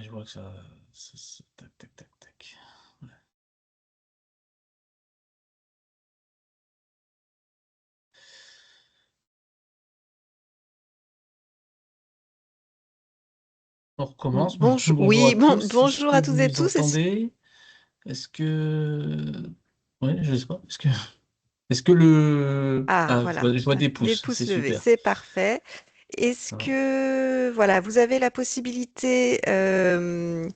je vois que tac, tac, tac, tac. Ouais. On recommence. Bonjour, Bonjour à oui, tous. Est-ce bonjour que à vous toutes et nous tous. entendez? Est-ce que... Ouais, je sais pas. Est-ce que le... Ah, Ah, voilà, je vois des des pouces. C'est pouces levés, super. c'est parfait. Est-ce Ça va. que, voilà, vous avez la possibilité de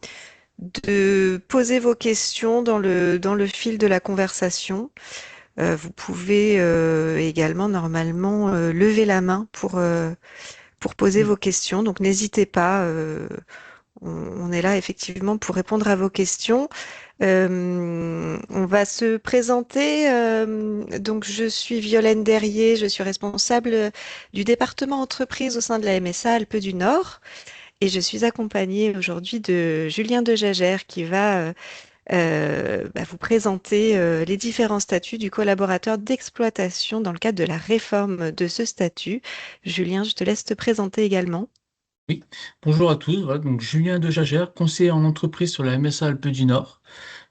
poser vos questions dans le fil de la conversation? Vous pouvez également, normalement, lever la main pour poser Oui. vos questions. Donc, n'hésitez pas. On est là effectivement pour répondre à vos questions. On va se présenter. Donc, je suis Violaine Derrier, je suis responsable du département entreprise au sein de la MSA Alpes du Nord et je suis accompagnée aujourd'hui de Julien de Jagère qui va vous présenter les différents statuts du collaborateur d'exploitation dans le cadre de la réforme de ce statut. Julien, je te laisse te présenter également. Oui. Bonjour à tous. Voilà, donc Julien de Jagère, conseiller en entreprise sur la MSA Alpes du Nord.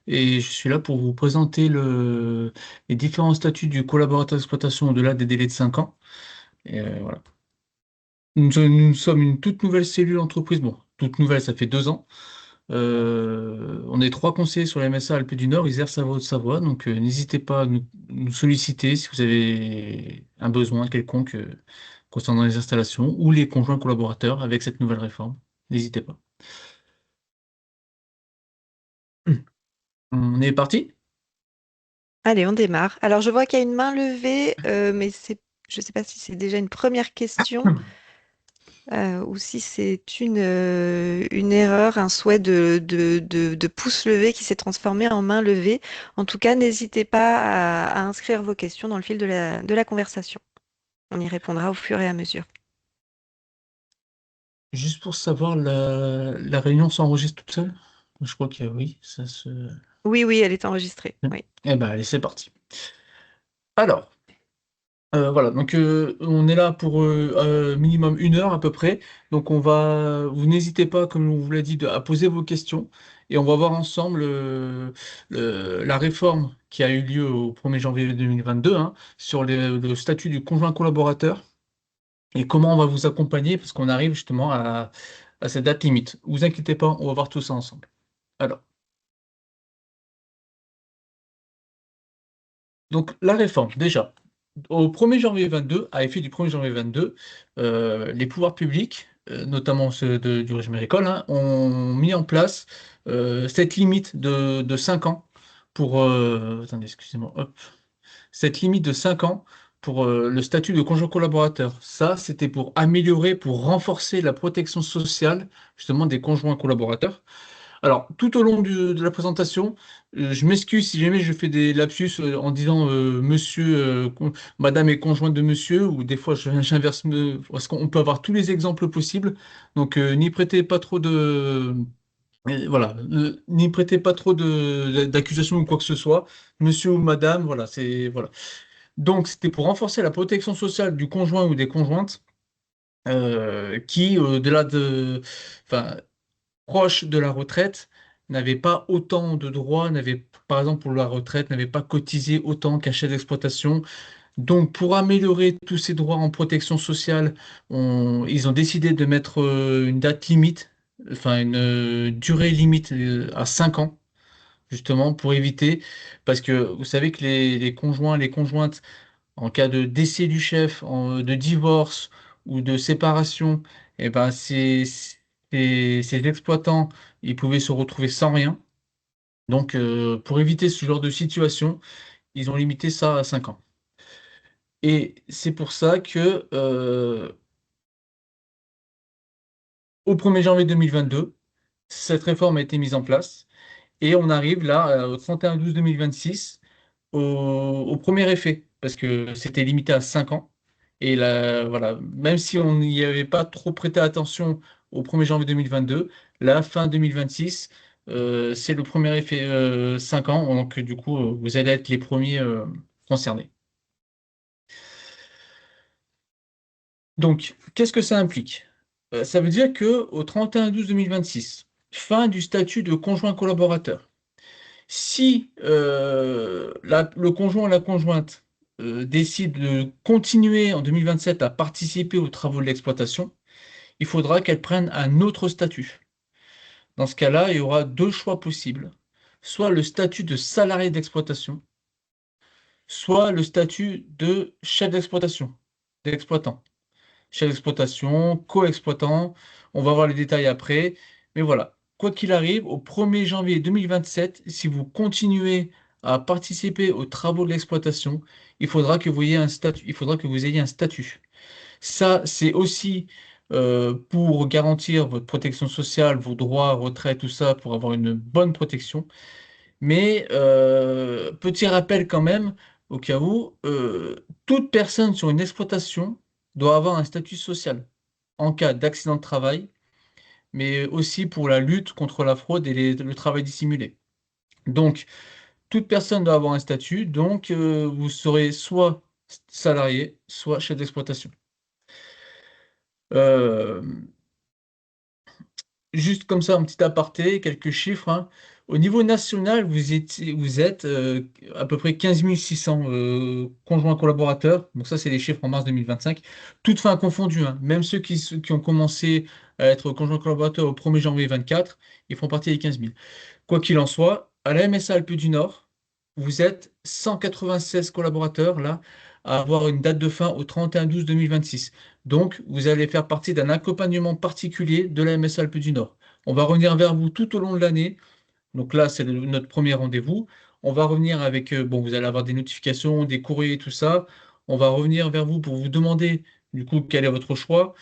Et je suis là pour vous présenter les différents statuts du collaborateur d'exploitation au-delà des délais de 5 ans. Et voilà. Nous sommes une toute nouvelle cellule entreprise. Bon, toute nouvelle, ça fait 2 ans. On est 3 conseillers sur la MSA Alpes du Nord, Isère, Savoie, Haute-Savoie. Donc, n'hésitez pas à nous solliciter si vous avez un besoin quelconque concernant les installations ou les conjoints collaborateurs avec cette nouvelle réforme. N'hésitez pas. On est parti? Allez, on démarre. Alors, je vois qu'il y a une main levée, mais je ne sais pas si c'est déjà une première question ou si c'est une erreur, un souhait de pouce levé qui s'est transformé en main levée. En tout cas, n'hésitez pas à inscrire vos questions dans le fil de la conversation. On y répondra au fur et à mesure. Juste pour savoir, la réunion s'enregistre toute seule? Je crois que oui, ça se... Oui, oui, elle est enregistrée. Oui. Eh ben, allez, c'est parti. Alors, voilà, donc on est là pour minimum 1 heure à peu près. Donc vous n'hésitez pas, comme on vous l'a dit, à poser vos questions et on va voir ensemble la réforme qui a eu lieu au 1er janvier 2022 hein, sur le statut du conjoint collaborateur et comment on va vous accompagner parce qu'on arrive justement à cette date limite. Vous inquiétez pas, on va voir tout ça ensemble. Alors, donc la réforme, déjà. Au 1er janvier 22, à effet du 1er janvier 22, les pouvoirs publics, notamment ceux du régime agricole, hein, ont mis en place cette limite de 5 ans pour... attendez, excusez-moi, hop. Cette limite de 5 ans pour le statut de conjoint collaborateur. Ça, c'était pour améliorer, pour renforcer la protection sociale, justement, des conjoints collaborateurs. Alors, tout au long de la présentation, je m'excuse si jamais je fais des lapsus en disant monsieur, madame est conjointe de monsieur, ou des fois j'inverse, parce qu'on peut avoir tous les exemples possibles. Donc, n'y prêtez pas trop de. Voilà, n'y prêtez pas trop d'accusations ou quoi que ce soit. Monsieur ou madame, voilà, c'est. Voilà. Donc, c'était pour renforcer la protection sociale du conjoint ou des conjointes qui, au-delà de. Enfin, proches de la retraite n'avaient pas autant de droits, par exemple pour la retraite, n'avaient pas cotisé autant qu'un chef d'exploitation. Donc pour améliorer tous ces droits en protection sociale, ils ont décidé de mettre une date limite, enfin une durée limite à 5 ans, justement pour éviter, parce que vous savez que les conjoints, les conjointes, en cas de décès du chef, de divorce ou de séparation, eh ben ces exploitants, ils pouvaient se retrouver sans rien. Donc, pour éviter ce genre de situation, ils ont limité ça à 5 ans. Et c'est pour ça que au 1er janvier 2022, cette réforme a été mise en place. Et on arrive là, au 31/12/2026, au premier effet, parce que c'était limité à 5 ans. Et là, voilà, même si on n'y avait pas trop prêté attention au 1er janvier 2022, la fin 2026, c'est le premier effet 5 ans. Donc, du coup, vous allez être les premiers concernés. Donc, qu'est-ce que ça implique? Ça veut dire que au 31/12/2026, fin du statut de conjoint collaborateur. Si le conjoint ou la conjointe décide de continuer en 2027 à participer aux travaux de l'exploitation, il faudra qu'elle prenne un autre statut. Dans ce cas-là, il y aura deux choix possibles. Soit le statut de salarié d'exploitation, soit le statut de chef d'exploitation, d'exploitant. Chef d'exploitation, co-exploitant, on va voir les détails après. Mais voilà, quoi qu'il arrive, au 1er janvier 2027, si vous continuez à participer aux travaux de l'exploitation, il faudra que vous ayez un statut. Ça, c'est aussi pour garantir votre protection sociale, vos droits, retraite, tout ça, pour avoir une bonne protection. Mais petit rappel quand même, au cas où, toute personne sur une exploitation doit avoir un statut social en cas d'accident de travail, mais aussi pour la lutte contre la fraude et le travail dissimulé. Donc, toute personne doit avoir un statut, donc vous serez soit salarié, soit chef d'exploitation. Euh, Juste comme ça, un petit aparté, quelques chiffres, hein. Au niveau national, vous êtes à peu près 15 600 conjoints collaborateurs. Donc ça, c'est les chiffres en mars 2025. Toutes fins confondues, hein. Même ceux qui ont commencé à être conjoints collaborateurs au 1er janvier 24, ils font partie des 15 000. Quoi qu'il en soit, à la MSA Alpes du Nord, vous êtes 196 collaborateurs là à avoir une date de fin au 31/12/2026. Donc, vous allez faire partie d'un accompagnement particulier de la MSA Alpes du Nord. On va revenir vers vous tout au long de l'année. Donc là, c'est notre premier rendez-vous. On va revenir avec, bon, vous allez avoir des notifications, des courriers, tout ça. On va revenir vers vous pour vous demander, du coup, quel est votre choix.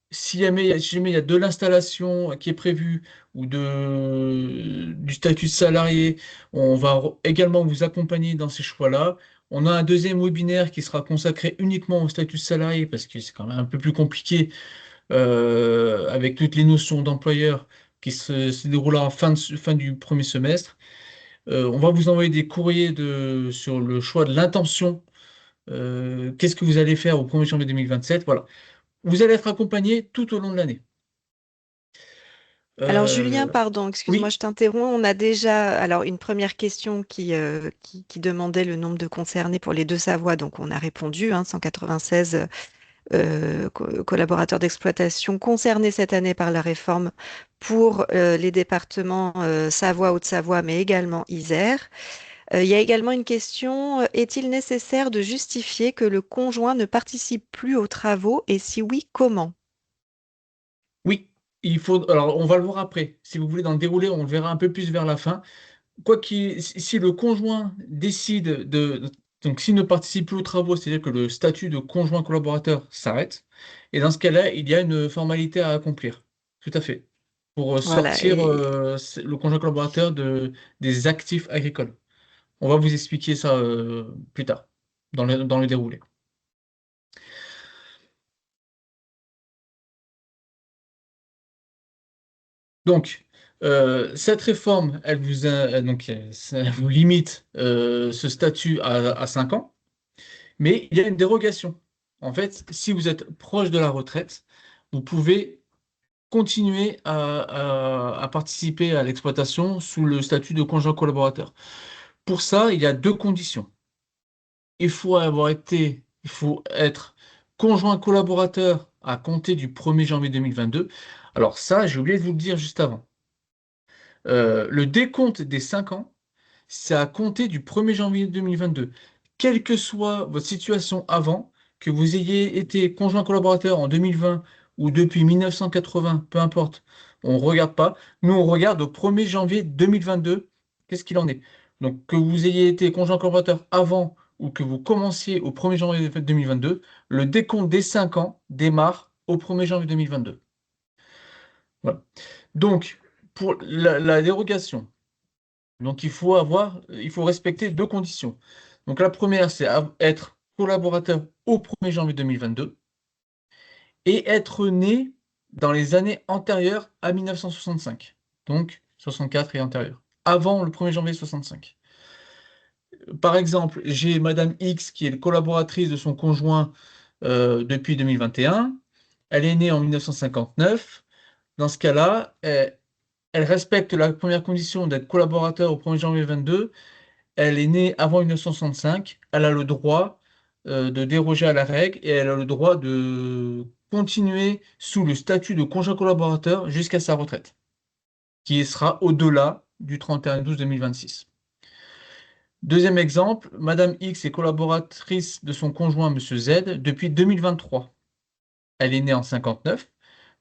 Si jamais il y a de l'installation qui est prévue ou du statut de salarié, on va également vous accompagner dans ces choix-là. On a un deuxième webinaire qui sera consacré uniquement au statut de salarié parce que c'est quand même un peu plus compliqué avec toutes les notions d'employeur qui se déroulera en fin du premier semestre. On va vous envoyer des courriers sur le choix de l'intention. Qu'est-ce que vous allez faire au 1er janvier 2027? Voilà. Vous allez être accompagné tout au long de l'année. Alors Julien, Euh, pardon, excuse-moi, oui, je t'interromps. On a déjà alors une première question qui demandait le nombre de concernés pour les deux Savoies, donc on a répondu, hein, 196 collaborateurs d'exploitation concernés cette année par la réforme pour les départements Savoie, Haute-Savoie, mais également Isère. Il y a également une question, est-il nécessaire de justifier que le conjoint ne participe plus aux travaux et si oui, comment? oui, il faut. Alors, on va le voir après. Si vous voulez, dans le déroulé, on le verra un peu plus vers la fin. Si le conjoint décide donc, s'il ne participe plus aux travaux, c'est-à-dire que le statut de conjoint collaborateur s'arrête. Et dans ce cas-là, il y a une formalité à accomplir. Tout à fait. Pour Voilà, sortir le conjoint collaborateur des actifs agricoles. On va vous expliquer ça plus tard, dans le déroulé. Donc, cette réforme, elle vous limite ce statut à 5 ans, mais il y a une dérogation. En fait, si vous êtes proche de la retraite, vous pouvez continuer à participer à l'exploitation sous le statut de conjoint collaborateur. Pour ça, il y a deux conditions. Il faut être conjoint collaborateur à compter du 1er janvier 2022. Alors ça, j'ai oublié de vous le dire juste avant. Le décompte des 5 ans, c'est à compter du 1er janvier 2022. Quelle que soit votre situation avant, que vous ayez été conjoint collaborateur en 2020 ou depuis 1980, peu importe, on ne regarde pas. Nous, on regarde au 1er janvier 2022, qu'est-ce qu'il en est. Donc, que vous ayez été conjoint collaborateur avant ou que vous commenciez au 1er janvier 2022, le décompte des 5 ans démarre au 1er janvier 2022. Voilà. Donc, pour la dérogation, il faut respecter deux conditions. Donc la première, c'est être collaborateur au 1er janvier 2022 et être né dans les années antérieures à 1965. Donc 64 et antérieur. Avant le 1er janvier 65. Par exemple, j'ai Madame X qui est la collaboratrice de son conjoint depuis 2021. Elle est née en 1959. Dans ce cas-là, elle respecte la première condition d'être collaborateur au 1er janvier 22. Elle est née avant 1965. Elle a le droit de déroger à la règle et elle a le droit de continuer sous le statut de conjoint collaborateur jusqu'à sa retraite, qui sera au-delà du 31/12/2026. Deuxième exemple, Madame X est collaboratrice de son conjoint Monsieur Z depuis 2023. Elle est née en 59,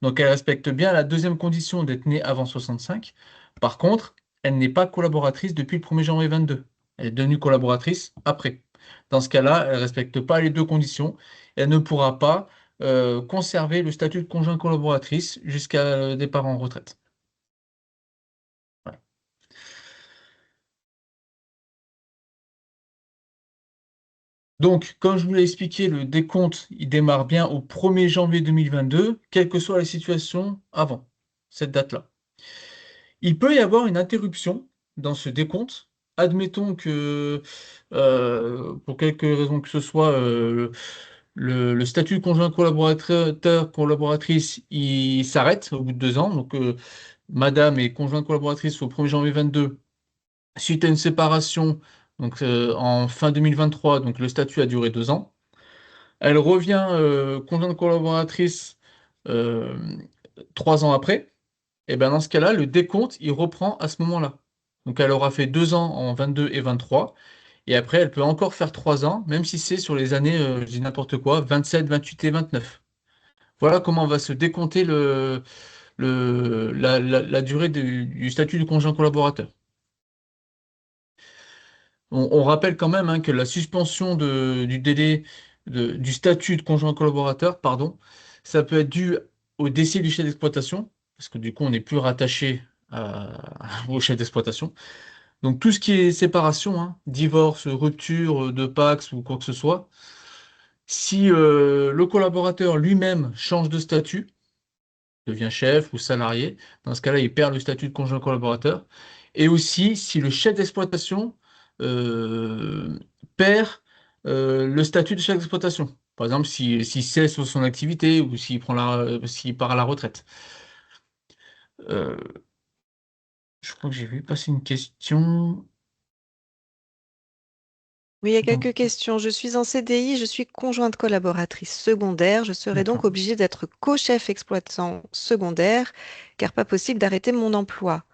donc elle respecte bien la deuxième condition d'être née avant 65. Par contre, elle n'est pas collaboratrice depuis le 1er janvier 22. Elle est devenue collaboratrice après. Dans ce cas-là, elle ne respecte pas les deux conditions. Elle ne pourra pas conserver le statut de conjoint collaboratrice jusqu'à le départ en retraite. Voilà. Donc, comme je vous l'ai expliqué, le décompte, il démarre bien au 1er janvier 2022, quelle que soit la situation avant cette date-là. Il peut y avoir une interruption dans ce décompte. Admettons que, pour quelque raison que ce soit, le statut de conjoint collaborateur, collaboratrice, il s'arrête au bout de 2 ans. Donc, madame est conjointe collaboratrice au 1er janvier 22. Suite à une séparation, donc en fin 2023, donc le statut a duré 2 ans. Elle revient conjointe collaboratrice euh, 3 ans après. Et bien dans ce cas-là, le décompte, il reprend à ce moment-là. Donc elle aura fait 2 ans en 22 et 23. Et après, elle peut encore faire 3 ans, même si c'est sur les années, je dis n'importe quoi, 27, 28 et 29. Voilà comment va se décompter la durée du statut du conjoint collaborateur. On rappelle quand même hein, que la suspension du délai du statut de conjoint collaborateur, pardon, ça peut être dû au décès du chef d'exploitation, parce que du coup, on n'est plus rattaché au chef d'exploitation. Donc tout ce qui est séparation, hein, divorce, rupture de Pacs ou quoi que ce soit, si le collaborateur lui-même change de statut, devient chef ou salarié. Dans ce cas-là, il perd le statut de conjoint collaborateur. Et aussi, si le chef d'exploitation euh, perd le statut de chef d'exploitation. Par exemple, s'il cesse son activité ou s'il part à la retraite. Euh, je crois que j'ai vu passer une question. Oui, il y a dans- quelques questions. Je suis en CDI, je suis conjointe collaboratrice secondaire. Je serai donc D'accord. obligée d'être co-chef exploitant secondaire, car pas possible d'arrêter mon emploi.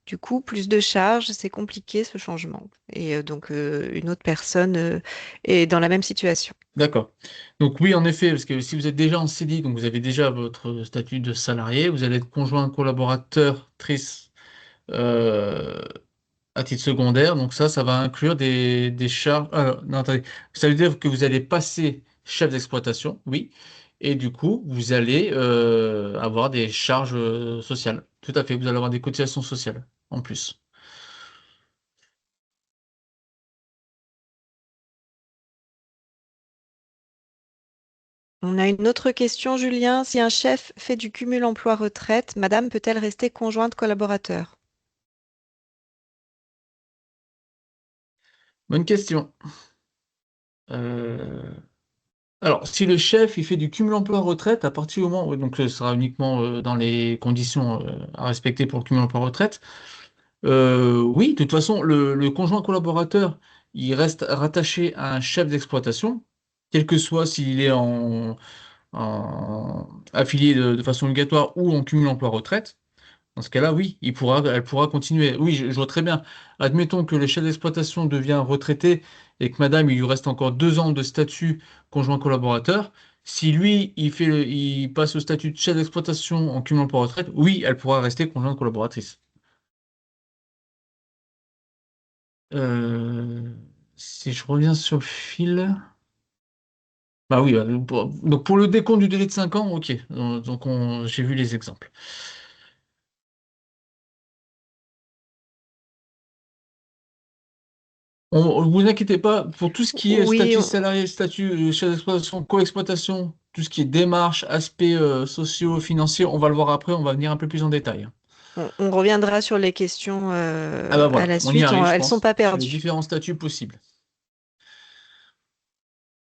Du coup, plus de charges, c'est compliqué ce changement. Et une autre personne est dans la même situation. D'accord. Donc oui, en effet, parce que si vous êtes déjà en CDI, donc vous avez déjà votre statut de salarié, vous allez être conjoint collaborateur, trice, à titre secondaire, donc ça va inclure des charges. Non, attendez. Ça veut dire que vous allez passer chef d'exploitation, oui, et du coup, vous allez avoir des charges sociales. Tout à fait, vous allez avoir des cotisations sociales en plus. On a une autre question, Julien. Si un chef fait du cumul emploi-retraite, madame peut-elle rester conjointe collaborateur? Bonne question. Euh, Alors, si le chef il fait du cumul emploi-retraite, à partir du moment où donc ce sera uniquement dans les conditions à respecter pour le cumul emploi-retraite, oui, de toute façon, le conjoint collaborateur, il reste rattaché à un chef d'exploitation, quel que soit s'il est affilié de façon obligatoire ou en cumul emploi-retraite. Dans ce cas-là, oui, elle pourra continuer. Oui, je vois très bien. Admettons que le chef d'exploitation devient retraité et que madame, il lui reste encore 2 ans de statut conjoint collaborateur. Si lui, il passe au statut de chef d'exploitation en cumul emploi-retraite, oui, elle pourra rester conjointe collaboratrice. Euh, si je reviens sur le fil. Bah oui, donc pour le décompte du délai de 5 ans, ok. Donc j'ai vu les exemples. Vous inquiétez pas, pour tout ce qui est Oui, statut salarié, statut chef d'exploitation, co-exploitation, tout ce qui est démarches, aspects sociaux, financiers, on va le voir après, on va venir un peu plus en détail. on reviendra sur les questions Ah bah à voilà, la on y suite. arrive, je Elles sont pense, pas sur les perdues. différents statuts possibles.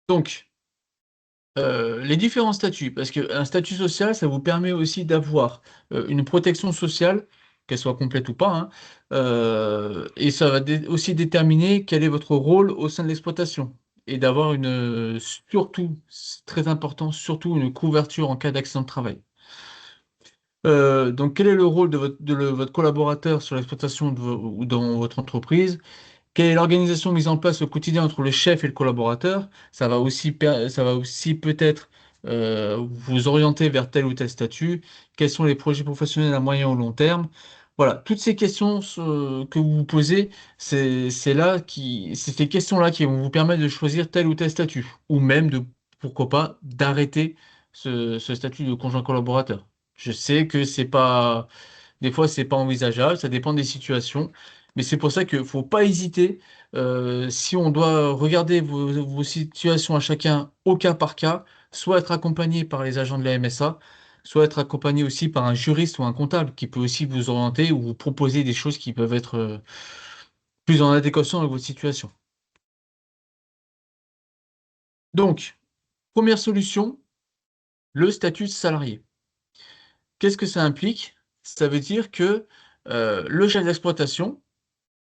Donc, les différents statuts, parce qu'un statut social, ça vous permet aussi d'avoir une protection sociale qu'elle soit complète ou pas, hein. Et ça va aussi déterminer quel est votre rôle au sein de l'exploitation. Et d'avoir surtout, c'est très important, surtout une couverture en cas d'accident de travail. Donc, quel est le rôle de votre collaborateur sur l'exploitation ou dans votre entreprise? Quelle est l'organisation mise en place au quotidien entre le chef et le collaborateur? Ça va aussi peut-être vous orienter vers tel ou tel statut. Quels sont les projets professionnels à moyen ou long terme? Voilà, toutes ces questions que vous vous posez, c'est ces questions-là qui vont vous permettre de choisir tel ou tel statut, ou même pourquoi pas, d'arrêter ce statut de conjoint collaborateur. Je sais que des fois, c'est pas envisageable, ça dépend des situations. Mais c'est pour ça qu'il ne faut pas hésiter. Si on doit regarder vos situations à chacun au cas par cas, soit être accompagné par les agents de la MSA, soit être accompagné aussi par un juriste ou un comptable qui peut aussi vous orienter ou vous proposer des choses qui peuvent être plus en adéquation avec votre situation. Donc, première solution, le statut de salarié. Qu'est-ce que ça implique? Ça veut dire que le chef d'exploitation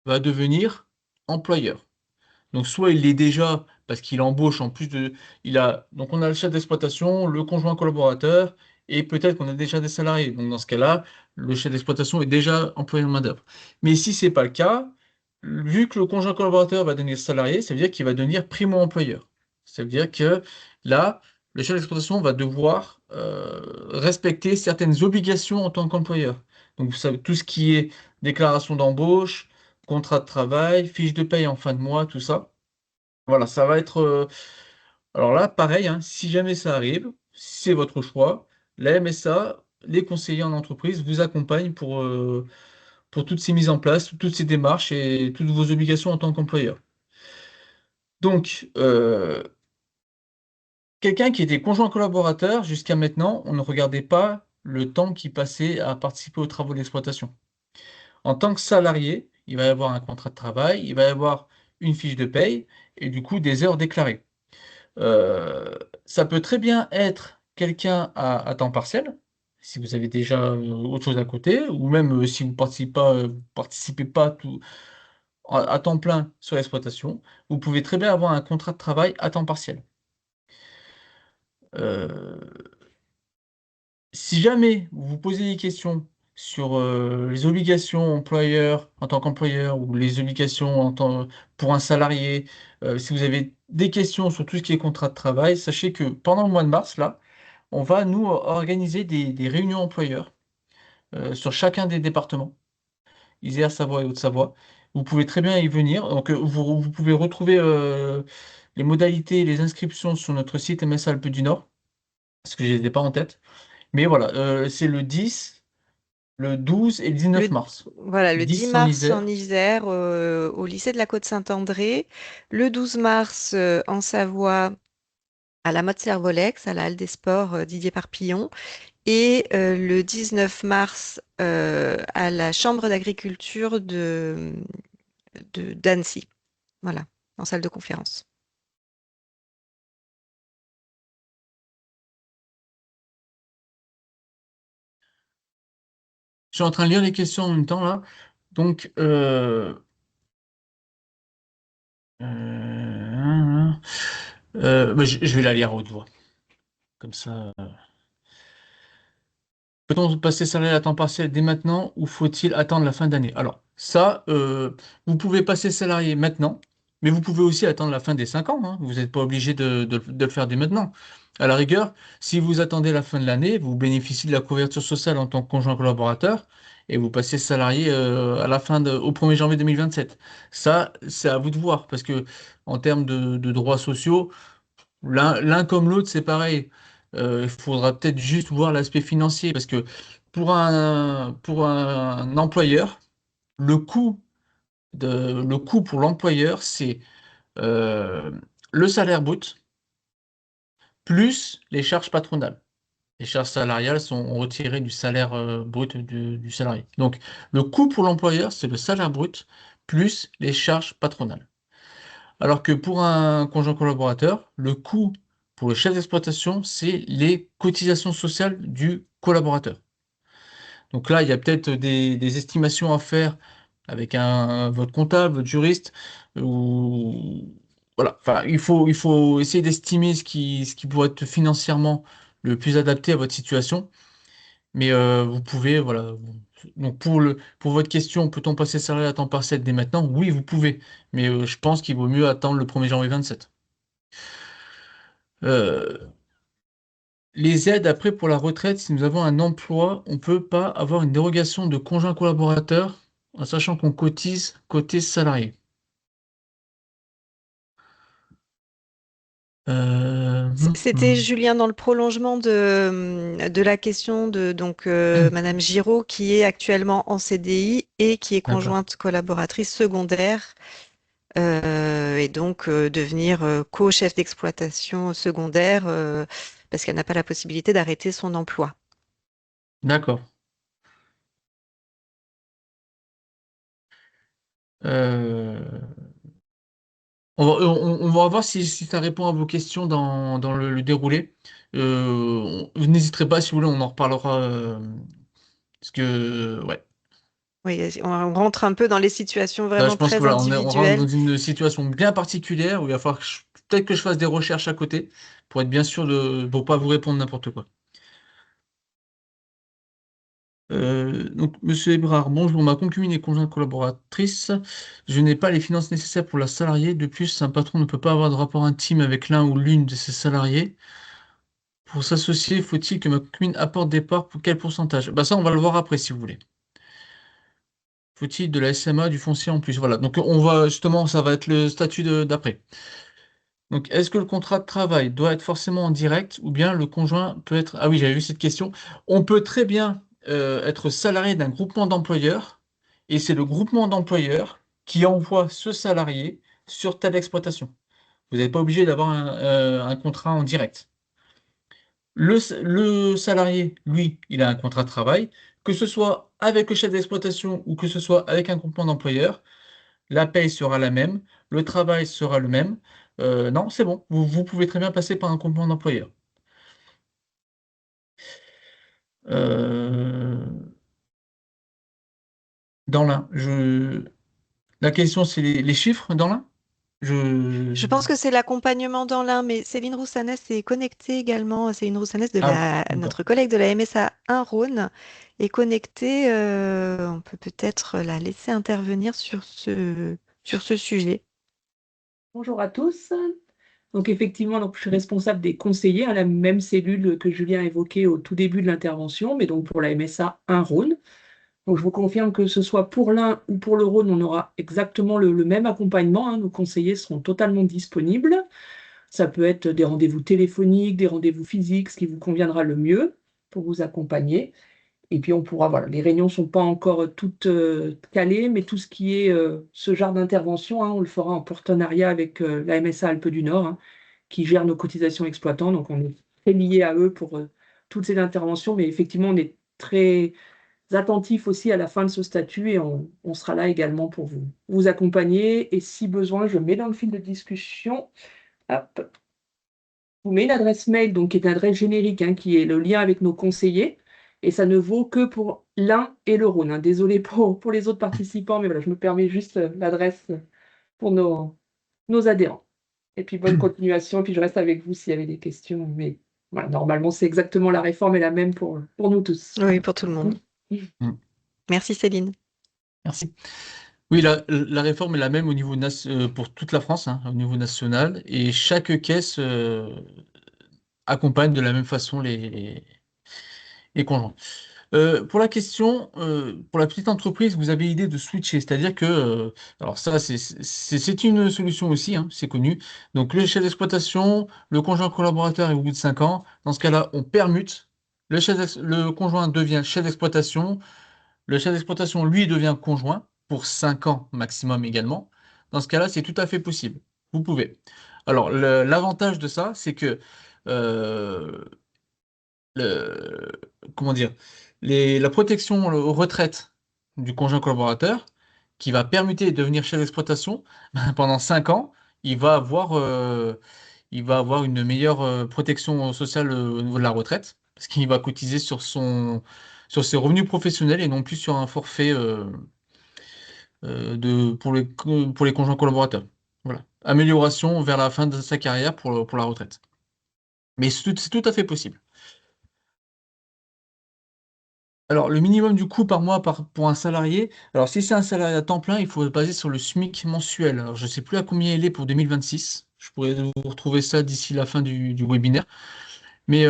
va devenir employeur. Donc soit il l'est déjà parce qu'il embauche en plus de... Donc on a le chef d'exploitation, le conjoint collaborateur, et peut-être qu'on a déjà des salariés. Donc dans ce cas-là, le chef d'exploitation est déjà employé de main-d'œuvre. Mais si ce n'est pas le cas, vu que le conjoint collaborateur va devenir salarié, ça veut dire qu'il va devenir primo-employeur. Ça veut dire que là, le chef d'exploitation va devoir respecter certaines obligations en tant qu'employeur. Donc vous savez, tout ce qui est déclaration d'embauche, contrat de travail, fiche de paye en fin de mois, tout ça. Voilà, ça va être. Alors là, pareil, hein, si jamais ça arrive, c'est votre choix. La MSA, les conseillers en entreprise vous accompagnent pour toutes ces mises en place, toutes ces démarches et toutes vos obligations en tant qu'employeur. Donc, quelqu'un qui était conjoint collaborateur, jusqu'à maintenant, on ne regardait pas le temps qu'il passait à participer aux travaux d'exploitation. En tant que salarié, il va y avoir un contrat de travail, il va y avoir une fiche de paye et du coup des heures déclarées. Ça peut très bien être quelqu'un à temps partiel, si vous avez déjà autre chose à côté, ou même si vous participez pas à temps plein sur l'exploitation, vous pouvez très bien avoir un contrat de travail à temps partiel. Euh, Si jamais vous vous posez des questions sur les obligations employeur en tant qu'employeur ou les obligations pour un salarié, si vous avez des questions sur tout ce qui est contrat de travail, sachez que pendant le mois de mars, là, on va nous organiser des réunions employeurs sur chacun des départements, Isère, Savoie et Haute-Savoie. Vous pouvez très bien y venir. Donc, vous pouvez retrouver les modalités et les inscriptions sur notre site MSA Alpes du Nord, parce que je les ai pas en tête. Mais voilà, c'est le 10, le 12 et le 19 Le, mars. voilà, le 10 10 en mars en Isère. Isère, au lycée de la Côte-Saint-André. Le 12 mars en Savoie, à la Motte Servolex, à la Halle des Sports Didier Parpillon. Et le 19 mars à la Chambre d'agriculture d'Annecy. Voilà, en salle de conférence. Je suis en train de lire les questions en même temps là. Donc, bah, je vais la lire à haute voix. Comme ça. Peut-on passer salarié à temps partiel dès maintenant ou faut-il attendre la fin d'année? Alors, ça, vous pouvez passer salarié maintenant, mais vous pouvez aussi attendre la fin des 5 ans, hein. Vous n'êtes pas obligé de le faire dès maintenant. À la rigueur, si vous attendez la fin de l'année, vous bénéficiez de la couverture sociale en tant que conjoint collaborateur et vous passez salarié au 1er janvier 2027. Ça, c'est à vous de voir parce que en termes de droits sociaux, l'un comme l'autre, c'est pareil. Il faudra peut-être juste voir l'aspect financier parce que pour un employeur, le coût le coût pour l'employeur, c'est euh, le salaire brut plus les charges patronales. Les charges salariales sont retirées du salaire brut du salarié. Donc, le coût pour l'employeur, c'est le salaire brut plus les charges patronales. Alors que pour un conjoint collaborateur, le coût pour le chef d'exploitation, c'est les cotisations sociales du collaborateur. Donc là, il y a peut-être des estimations à faire avec votre comptable, votre juriste, ou voilà. Enfin, il faut essayer d'estimer ce qui pourrait être financièrement le plus adapté à votre situation. Mais vous pouvez, voilà. Donc pour votre question, peut-on passer salarié à temps partiel dès maintenant? Oui, vous pouvez. Mais je pense qu'il vaut mieux attendre le 1er janvier 27. Euh, les aides après pour la retraite, si nous avons un emploi, on ne peut pas avoir une dérogation de conjoint collaborateur en sachant qu'on cotise côté salarié. C'était Julien dans le prolongement de la question de donc Madame Giraud qui est actuellement en CDI et qui est D'accord. conjointe collaboratrice secondaire et donc devenir co-chef d'exploitation secondaire parce qu'elle n'a pas la possibilité d'arrêter son emploi. D'accord. Euh, on va voir si ça répond à vos questions dans le déroulé. Vous n'hésiterez pas, si vous voulez, on en reparlera. Parce que, ouais. Oui, on rentre un peu dans les situations Là, je vraiment pense que très voilà, on rentre dans individuelles. une situation bien particulière où il va falloir peut-être que je fasse des recherches à côté pour être bien sûr pour pas vous répondre n'importe quoi. Donc, Monsieur Ebrard, bonjour, ma concubine est conjointe collaboratrice. Je n'ai pas les finances nécessaires pour la salariée. De plus, un patron ne peut pas avoir de rapport intime avec l'un ou l'une de ses salariés. Pour s'associer, faut-il que ma concubine apporte des parts pour quel pourcentage? Bah ça, on va le voir après si vous voulez. Faut-il de la SMA, du foncier en plus? Voilà. Donc on va justement, ça va être le statut d'après. Donc, est-ce que le contrat de travail doit être forcément en direct ou bien le conjoint peut être... Ah oui, j'avais vu cette question. On peut très bien être salarié d'un groupement d'employeurs et c'est le groupement d'employeurs qui envoie ce salarié sur telle exploitation. Vous n'êtes pas obligé d'avoir un contrat en direct. Le salarié, lui, il a un contrat de travail, que ce soit avec le chef d'exploitation ou que ce soit avec un groupement d'employeurs. La paye sera la même, le travail sera le même. Non, c'est bon, vous pouvez très bien passer par un complément d'employeur. Euh, dans l'un, la question c'est les chiffres dans l'un? Je pense que c'est l'accompagnement dans l'un, mais Céline Roussanès est connectée également. Céline Roussanès, Ah oui, notre d'accord. collègue de la MSA 1 Rhône, est connectée. On peut peut-être la laisser intervenir sur ce sujet. Bonjour à tous. Donc effectivement, donc, je suis responsable des conseillers, la même cellule que Julien a évoquée au tout début de l'intervention, mais donc pour la MSA 1 Rhône. Donc je vous confirme que ce soit pour l'un ou pour le Rhône, on aura exactement le même accompagnement, hein. Nos conseillers seront totalement disponibles. Ça peut être des rendez-vous téléphoniques, des rendez-vous physiques, ce qui vous conviendra le mieux pour vous accompagner. Et puis on pourra, voilà, les réunions ne sont pas encore toutes calées, mais tout ce qui est ce genre d'intervention, hein, on le fera en partenariat avec la MSA Alpes du Nord, hein, qui gère nos cotisations exploitants. Donc on est très liés à eux pour toutes ces interventions, mais effectivement on est très attentifs aussi à la fin de ce statut et on sera là également pour vous accompagner. Et si besoin, je mets dans le fil de discussion, hop, vous met une adresse mail, donc qui est une adresse générique, hein, qui est le lien avec nos conseillers. Et ça ne vaut que pour l'un et le Rhône, hein. Désolé pour les autres participants, mais voilà, je me permets juste l'adresse pour nos adhérents. Et puis bonne continuation, et puis je reste avec vous s'il y avait des questions. Mais voilà, normalement, c'est exactement la réforme est la même pour nous tous. Oui, pour tout le monde. Mm, Merci Céline. merci. Oui, la réforme est la même pour toute la France, hein, au niveau national, et chaque caisse accompagne de la même façon les conjoints. Pour la question, pour la petite entreprise, vous avez l'idée de switcher, c'est-à-dire que, alors ça, c'est une solution aussi, hein, c'est connu. Donc le chef d'exploitation, le conjoint collaborateur, et au bout de 5 ans, dans ce cas-là, on permute. Le conjoint devient chef d'exploitation, le chef d'exploitation, lui, devient conjoint pour 5 ans maximum également. Dans ce cas-là, c'est tout à fait possible. Vous pouvez. Alors, l'avantage de ça, c'est que euh, le- comment dire, la protection aux retraites du conjoint collaborateur, qui va permuter de devenir chef d'exploitation, ben, pendant 5 ans, il va avoir une meilleure protection sociale au niveau de la retraite. parce qu'il va cotiser sur ses revenus professionnels et non plus sur un forfait pour les conjoints collaborateurs. Voilà. Amélioration vers la fin de sa carrière pour la retraite. Mais c'est tout à fait possible. Alors, le minimum du coût par mois pour un salarié, alors si c'est un salarié à temps plein, il faut se baser sur le SMIC mensuel. Alors, je ne sais plus à combien il est pour 2026. Je pourrais vous retrouver ça d'ici la fin du webinaire. Mais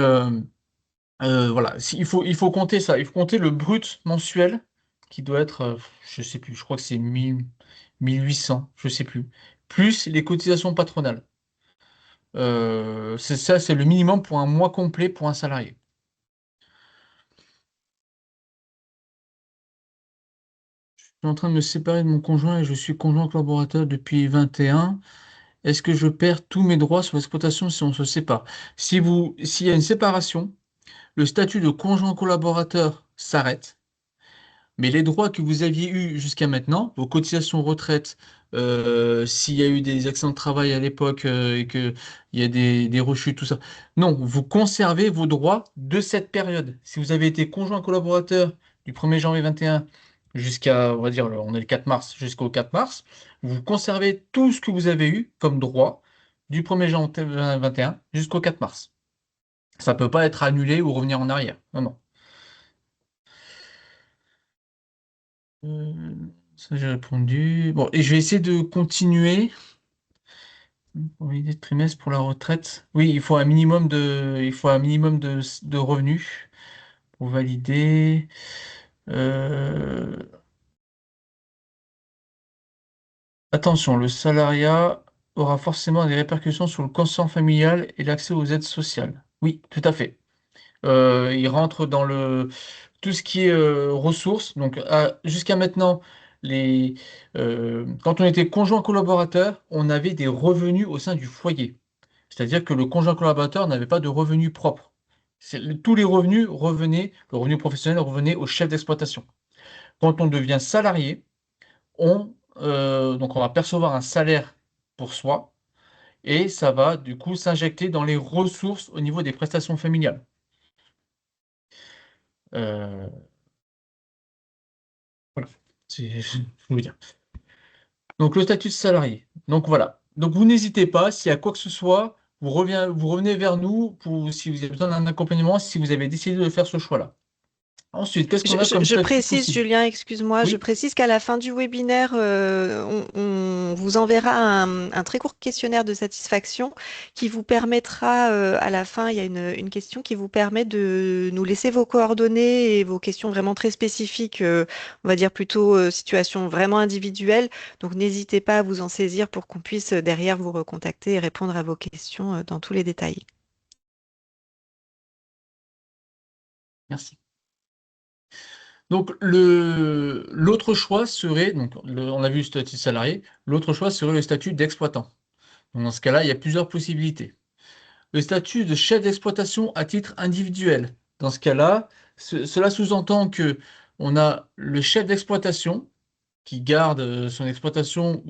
voilà, il faut compter ça. Il faut compter le brut mensuel qui doit être, je ne sais plus, je crois que c'est 1800, je ne sais plus. Plus les cotisations patronales. C'est le minimum pour un mois complet pour un salarié. Je suis en train de me séparer de mon conjoint et je suis conjoint collaborateur depuis 21. Est-ce que je perds tous mes droits sur l'exploitation si on se sépare? S'il y a une séparation, le statut de conjoint collaborateur s'arrête, mais les droits que vous aviez eus jusqu'à maintenant, vos cotisations retraite, s'il y a eu des accidents de travail à l'époque et qu'il y a des rechutes, tout ça, non, vous conservez vos droits de cette période. Si vous avez été conjoint collaborateur du 1er janvier 21 jusqu'à, on va dire, on est le 4 mars, jusqu'au 4 mars, vous conservez tout ce que vous avez eu comme droit du 1er janvier 21 jusqu'au 4 mars. Ça ne peut pas être annulé ou revenir en arrière. Non, non. Euh, Ça, j'ai répondu. Bon, et je vais essayer de continuer. Pour l'idée de trimestre pour la retraite. Oui, il faut un minimum de revenus pour valider. Euh, Attention, le salariat aura forcément des répercussions sur le quotient familial et l'accès aux aides sociales. Oui, tout à fait. Il rentre dans tout ce qui est ressources. Donc, jusqu'à maintenant, quand on était conjoint collaborateur, on avait des revenus au sein du foyer. C'est-à-dire que le conjoint collaborateur n'avait pas de revenus propres. Tous les revenus revenaient, le revenu professionnel revenait au chef d'exploitation. Quand on devient salarié, donc on va percevoir un salaire pour soi et ça va du coup s'injecter dans les ressources au niveau des prestations familiales. Euh, voilà, je veux dire. Donc le statut de salarié. Donc voilà. Donc vous n'hésitez pas, s'il y a quoi que ce soit, vous revenez vers nous si vous avez besoin d'un accompagnement, si vous avez décidé de faire ce choix-là. Ensuite, qu'est-ce qu'on a comme Je statut précise, possible? Julien, excuse-moi, je Oui, précise qu'à la fin du webinaire, on vous enverra un très court questionnaire de satisfaction qui vous permettra, à la fin, il y a une question qui vous permet de nous laisser vos coordonnées et vos questions vraiment très spécifiques, on va dire plutôt situation vraiment individuelle. Donc n'hésitez pas à vous en saisir pour qu'on puisse derrière vous recontacter et répondre à vos questions dans tous les détails. merci. Donc l'autre choix serait, donc on a vu le statut de salarié, l'autre choix serait le statut d'exploitant. Donc, dans ce cas-là, il y a plusieurs possibilités. Le statut de chef d'exploitation à titre individuel. Dans ce cas-là, cela sous-entend que on a le chef d'exploitation qui garde son exploitation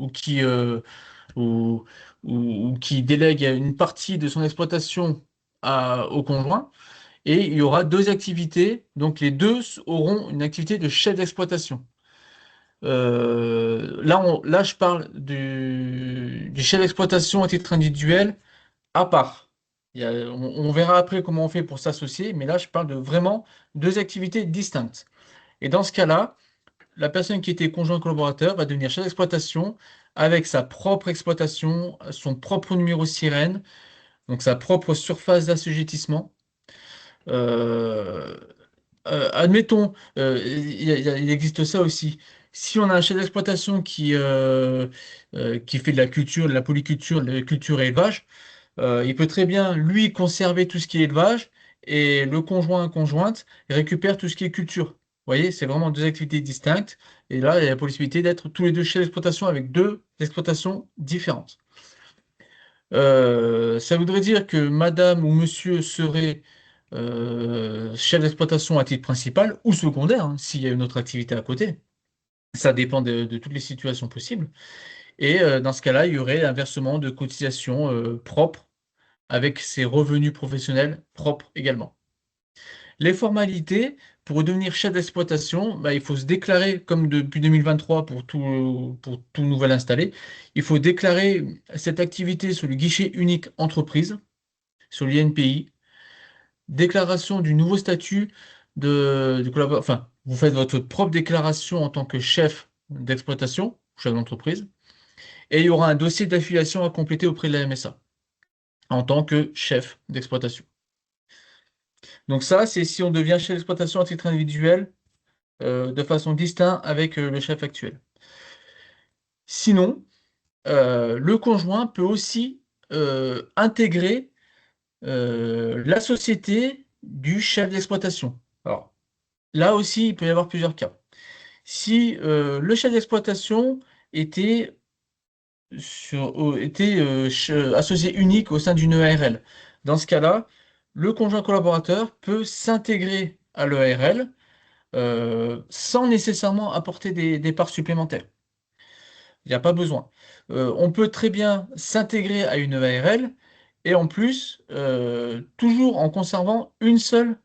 ou, ou qui délègue une partie de son exploitation au conjoint. Et il y aura deux activités, donc les deux auront une activité de chef d'exploitation. Là, je parle du chef d'exploitation à titre individuel à part. On verra après comment on fait pour s'associer, mais là, je parle de vraiment deux activités distinctes. Et dans ce cas-là, la personne qui était conjoint collaborateur va devenir chef d'exploitation avec sa propre exploitation, son propre numéro sirène, donc sa propre surface d'assujettissement. Euh, Admettons, il existe ça aussi. Si on a un chef d'exploitation qui fait de la culture, de la polyculture, de la culture et élevage, il peut très bien, lui, conserver tout ce qui est élevage et le conjointe récupère tout ce qui est culture. Vous voyez, c'est vraiment deux activités distinctes. Et là, il y a la possibilité d'être tous les deux chefs d'exploitation avec deux exploitations différentes. Ça voudrait dire que madame ou monsieur serait chef d'exploitation à titre principal ou secondaire, hein, s'il y a une autre activité à côté. Ça dépend de toutes les situations possibles. Et dans ce cas-là, il y aurait un versement de cotisation propre avec ses revenus professionnels propres également. Les formalités, pour devenir chef d'exploitation, bah, il faut se déclarer, comme depuis 2023 pour tout nouvel installé, il faut déclarer cette activité sur le guichet unique entreprise, sur l'INPI, déclaration du nouveau statut de collaborateur, enfin, vous faites votre propre déclaration en tant que chef d'exploitation, chef d'entreprise, et il y aura un dossier d'affiliation à compléter auprès de la MSA en tant que chef d'exploitation. Donc ça, c'est si on devient chef d'exploitation à titre individuel de façon distincte avec le chef actuel. Sinon, le conjoint peut aussi intégrer la société du chef d'exploitation. Alors, là aussi, il peut y avoir plusieurs cas. Si le chef d'exploitation était, associé unique au sein d'une EARL, dans ce cas-là, le conjoint collaborateur peut s'intégrer à l'EARL sans nécessairement apporter des parts supplémentaires. Il n'y a pas besoin. On peut très bien s'intégrer à une EARL et en plus, toujours en conservant une seule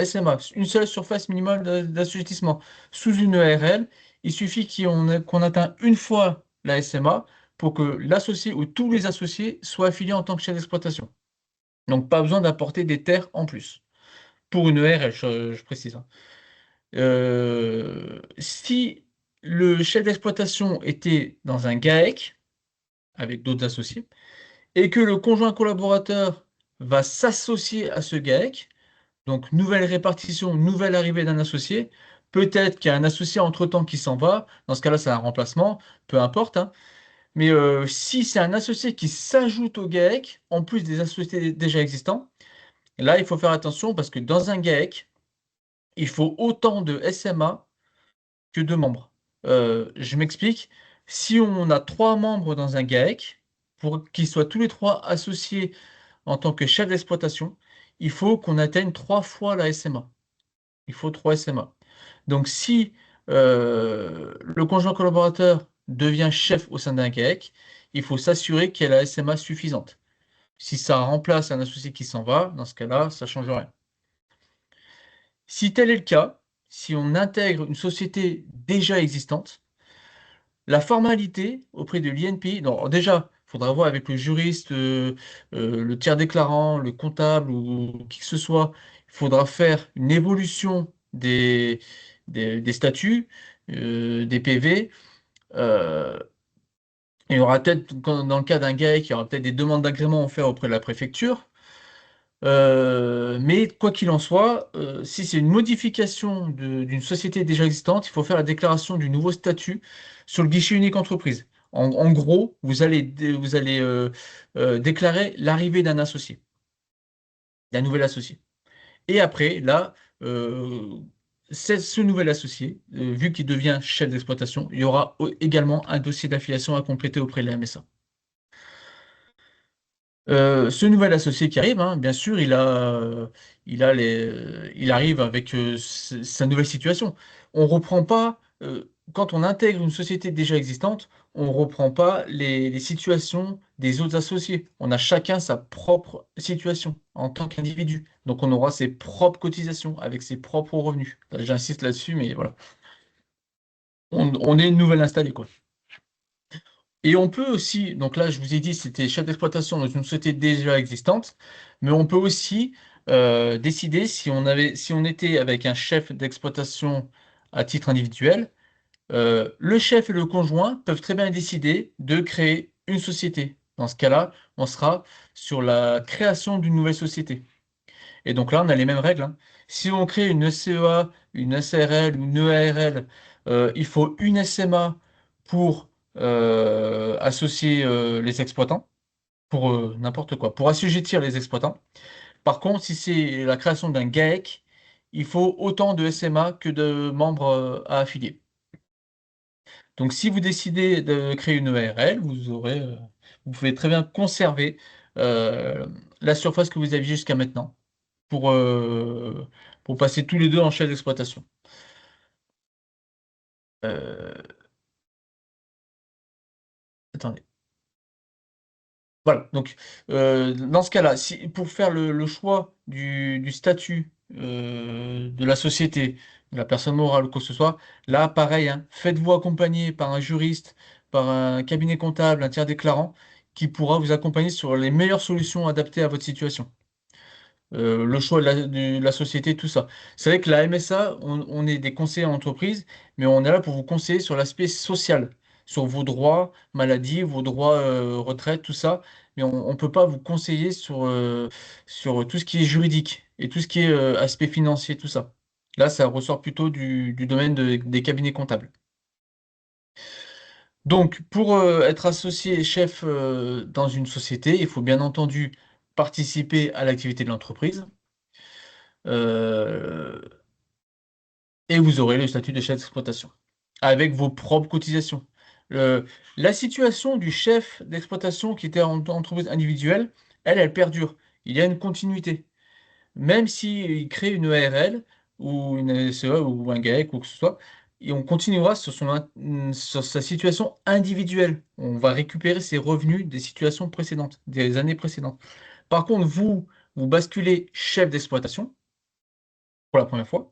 SMA, une seule surface minimale d'assujettissement. Sous une EARL, il suffit qu'on atteigne une fois la SMA pour que l'associé ou tous les associés soient affiliés en tant que chef d'exploitation. Donc, pas besoin d'apporter des terres en plus. Pour une EARL, je précise, hein. Si le chef d'exploitation était dans un GAEC avec d'autres associés et que le conjoint collaborateur va s'associer à ce GAEC, donc nouvelle répartition, nouvelle arrivée d'un associé, peut-être qu'il y a un associé entre-temps qui s'en va, dans ce cas-là c'est un remplacement, peu importe, hein. Mais si c'est un associé qui s'ajoute au GAEC, en plus des associés déjà existants, là il faut faire attention parce que dans un GAEC, il faut autant de SMA que de membres. Je m'explique. Si on a 3 membres dans un GAEC, pour qu'ils soient tous les 3 associés en tant que chef d'exploitation, il faut qu'on atteigne 3 fois la SMA. Il faut 3 SMA. Donc si le conjoint collaborateur devient chef au sein d'un GAEC, il faut s'assurer qu'il y a la SMA suffisante. Si ça remplace un associé qui s'en va, dans ce cas-là, ça ne change rien. Si tel est le cas, si on intègre une société déjà existante, la formalité auprès de l'INPI, donc déjà, il faudra voir avec le juriste, le tiers déclarant, le comptable ou qui que ce soit, il faudra faire une évolution des statuts, des PV. euh, il y aura peut-être, dans le cas d'un GAEC, il y aura peut-être des demandes d'agrément à faire auprès de la préfecture. Mais quoi qu'il en soit, si c'est une modification d'une société déjà existante, il faut faire la déclaration du nouveau statut sur le guichet unique entreprise. En gros, vous allez déclarer l'arrivée d'un associé, d'un nouvel associé. Et après, là, ce nouvel associé, vu qu'il devient chef d'exploitation, il y aura également un dossier d'affiliation à compléter auprès de la MSA. Ce nouvel associé qui arrive, hein, bien sûr, il arrive avec sa nouvelle situation. On reprend pas, quand on intègre une société déjà existante, on reprend pas les situations des autres associés. On a chacun sa propre situation en tant qu'individu. Donc on aura ses propres cotisations avec ses propres revenus. J'insiste là-dessus, mais voilà. On est une nouvelle installée, quoi. Et on peut aussi, donc là je vous ai dit c'était chef d'exploitation dans une société déjà existante, mais on peut aussi décider si on était avec un chef d'exploitation à titre individuel, le chef et le conjoint peuvent très bien décider de créer une société. Dans ce cas-là, on sera sur la création d'une nouvelle société. Et donc là, on a les mêmes règles, hein. Si on crée une SCEA, une SARL ou une EARL, il faut une SMA pour associer les exploitants, pour n'importe quoi, pour assujettir les exploitants. Par contre, si c'est la création d'un GAEC, il faut autant de SMA que de membres à affilier. Donc si vous décidez de créer une EARL, vous pouvez très bien conserver euh, la surface que vous aviez jusqu'à maintenant pour, euh, pour passer tous les deux en chef d'exploitation. Euh, attendez. Voilà. Donc, dans ce cas-là, pour faire le choix du statut de la société, de la personne morale ou quoi que ce soit, là, pareil, hein, faites-vous accompagner par un juriste, par un cabinet comptable, un tiers déclarant, qui pourra vous accompagner sur les meilleures solutions adaptées à votre situation. Le choix de la société, tout ça. C'est vrai que la MSA, on est des conseillers en entreprise, mais on est là pour vous conseiller sur l'aspect social, sur vos droits maladie, vos droits retraite, tout ça. Mais on ne peut pas vous conseiller sur tout ce qui est juridique et tout ce qui est aspect financier, tout ça. Là, ça ressort plutôt du domaine des cabinets comptables. Donc, pour être associé chef dans une société, il faut bien entendu participer à l'activité de l'entreprise. Euh, et vous aurez le statut de chef d'exploitation avec vos propres cotisations. Le- la situation du chef d'exploitation qui était en entreprise individuelle, elle perdure. Il y a une continuité. Même s'il crée une ARL ou une SE ou un GAEC ou que ce soit, et on continuera sur sa situation individuelle. On va récupérer ses revenus des situations précédentes, des années précédentes. Par contre, vous basculez chef d'exploitation pour la première fois.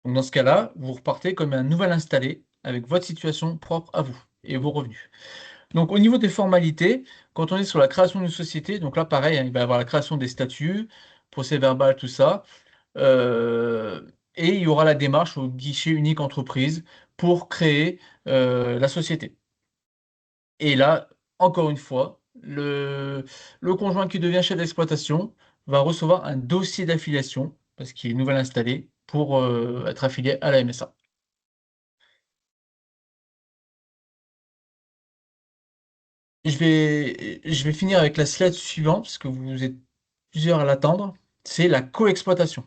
Donc dans ce cas-là, vous repartez comme un nouvel installé avec votre situation propre à vous et vos revenus. Donc au niveau des formalités, quand on est sur la création d'une société, donc là pareil, hein, il va y avoir la création des statuts, procès-verbal, tout ça, euh, et il y aura la démarche au guichet unique entreprise pour créer la société. Et là, encore une fois, le conjoint qui devient chef d'exploitation va recevoir un dossier d'affiliation parce qu'il est nouvel installé pour être affilié à la MSA. Je vais finir avec la slide suivante, parce que vous êtes plusieurs à l'attendre. C'est la coexploitation.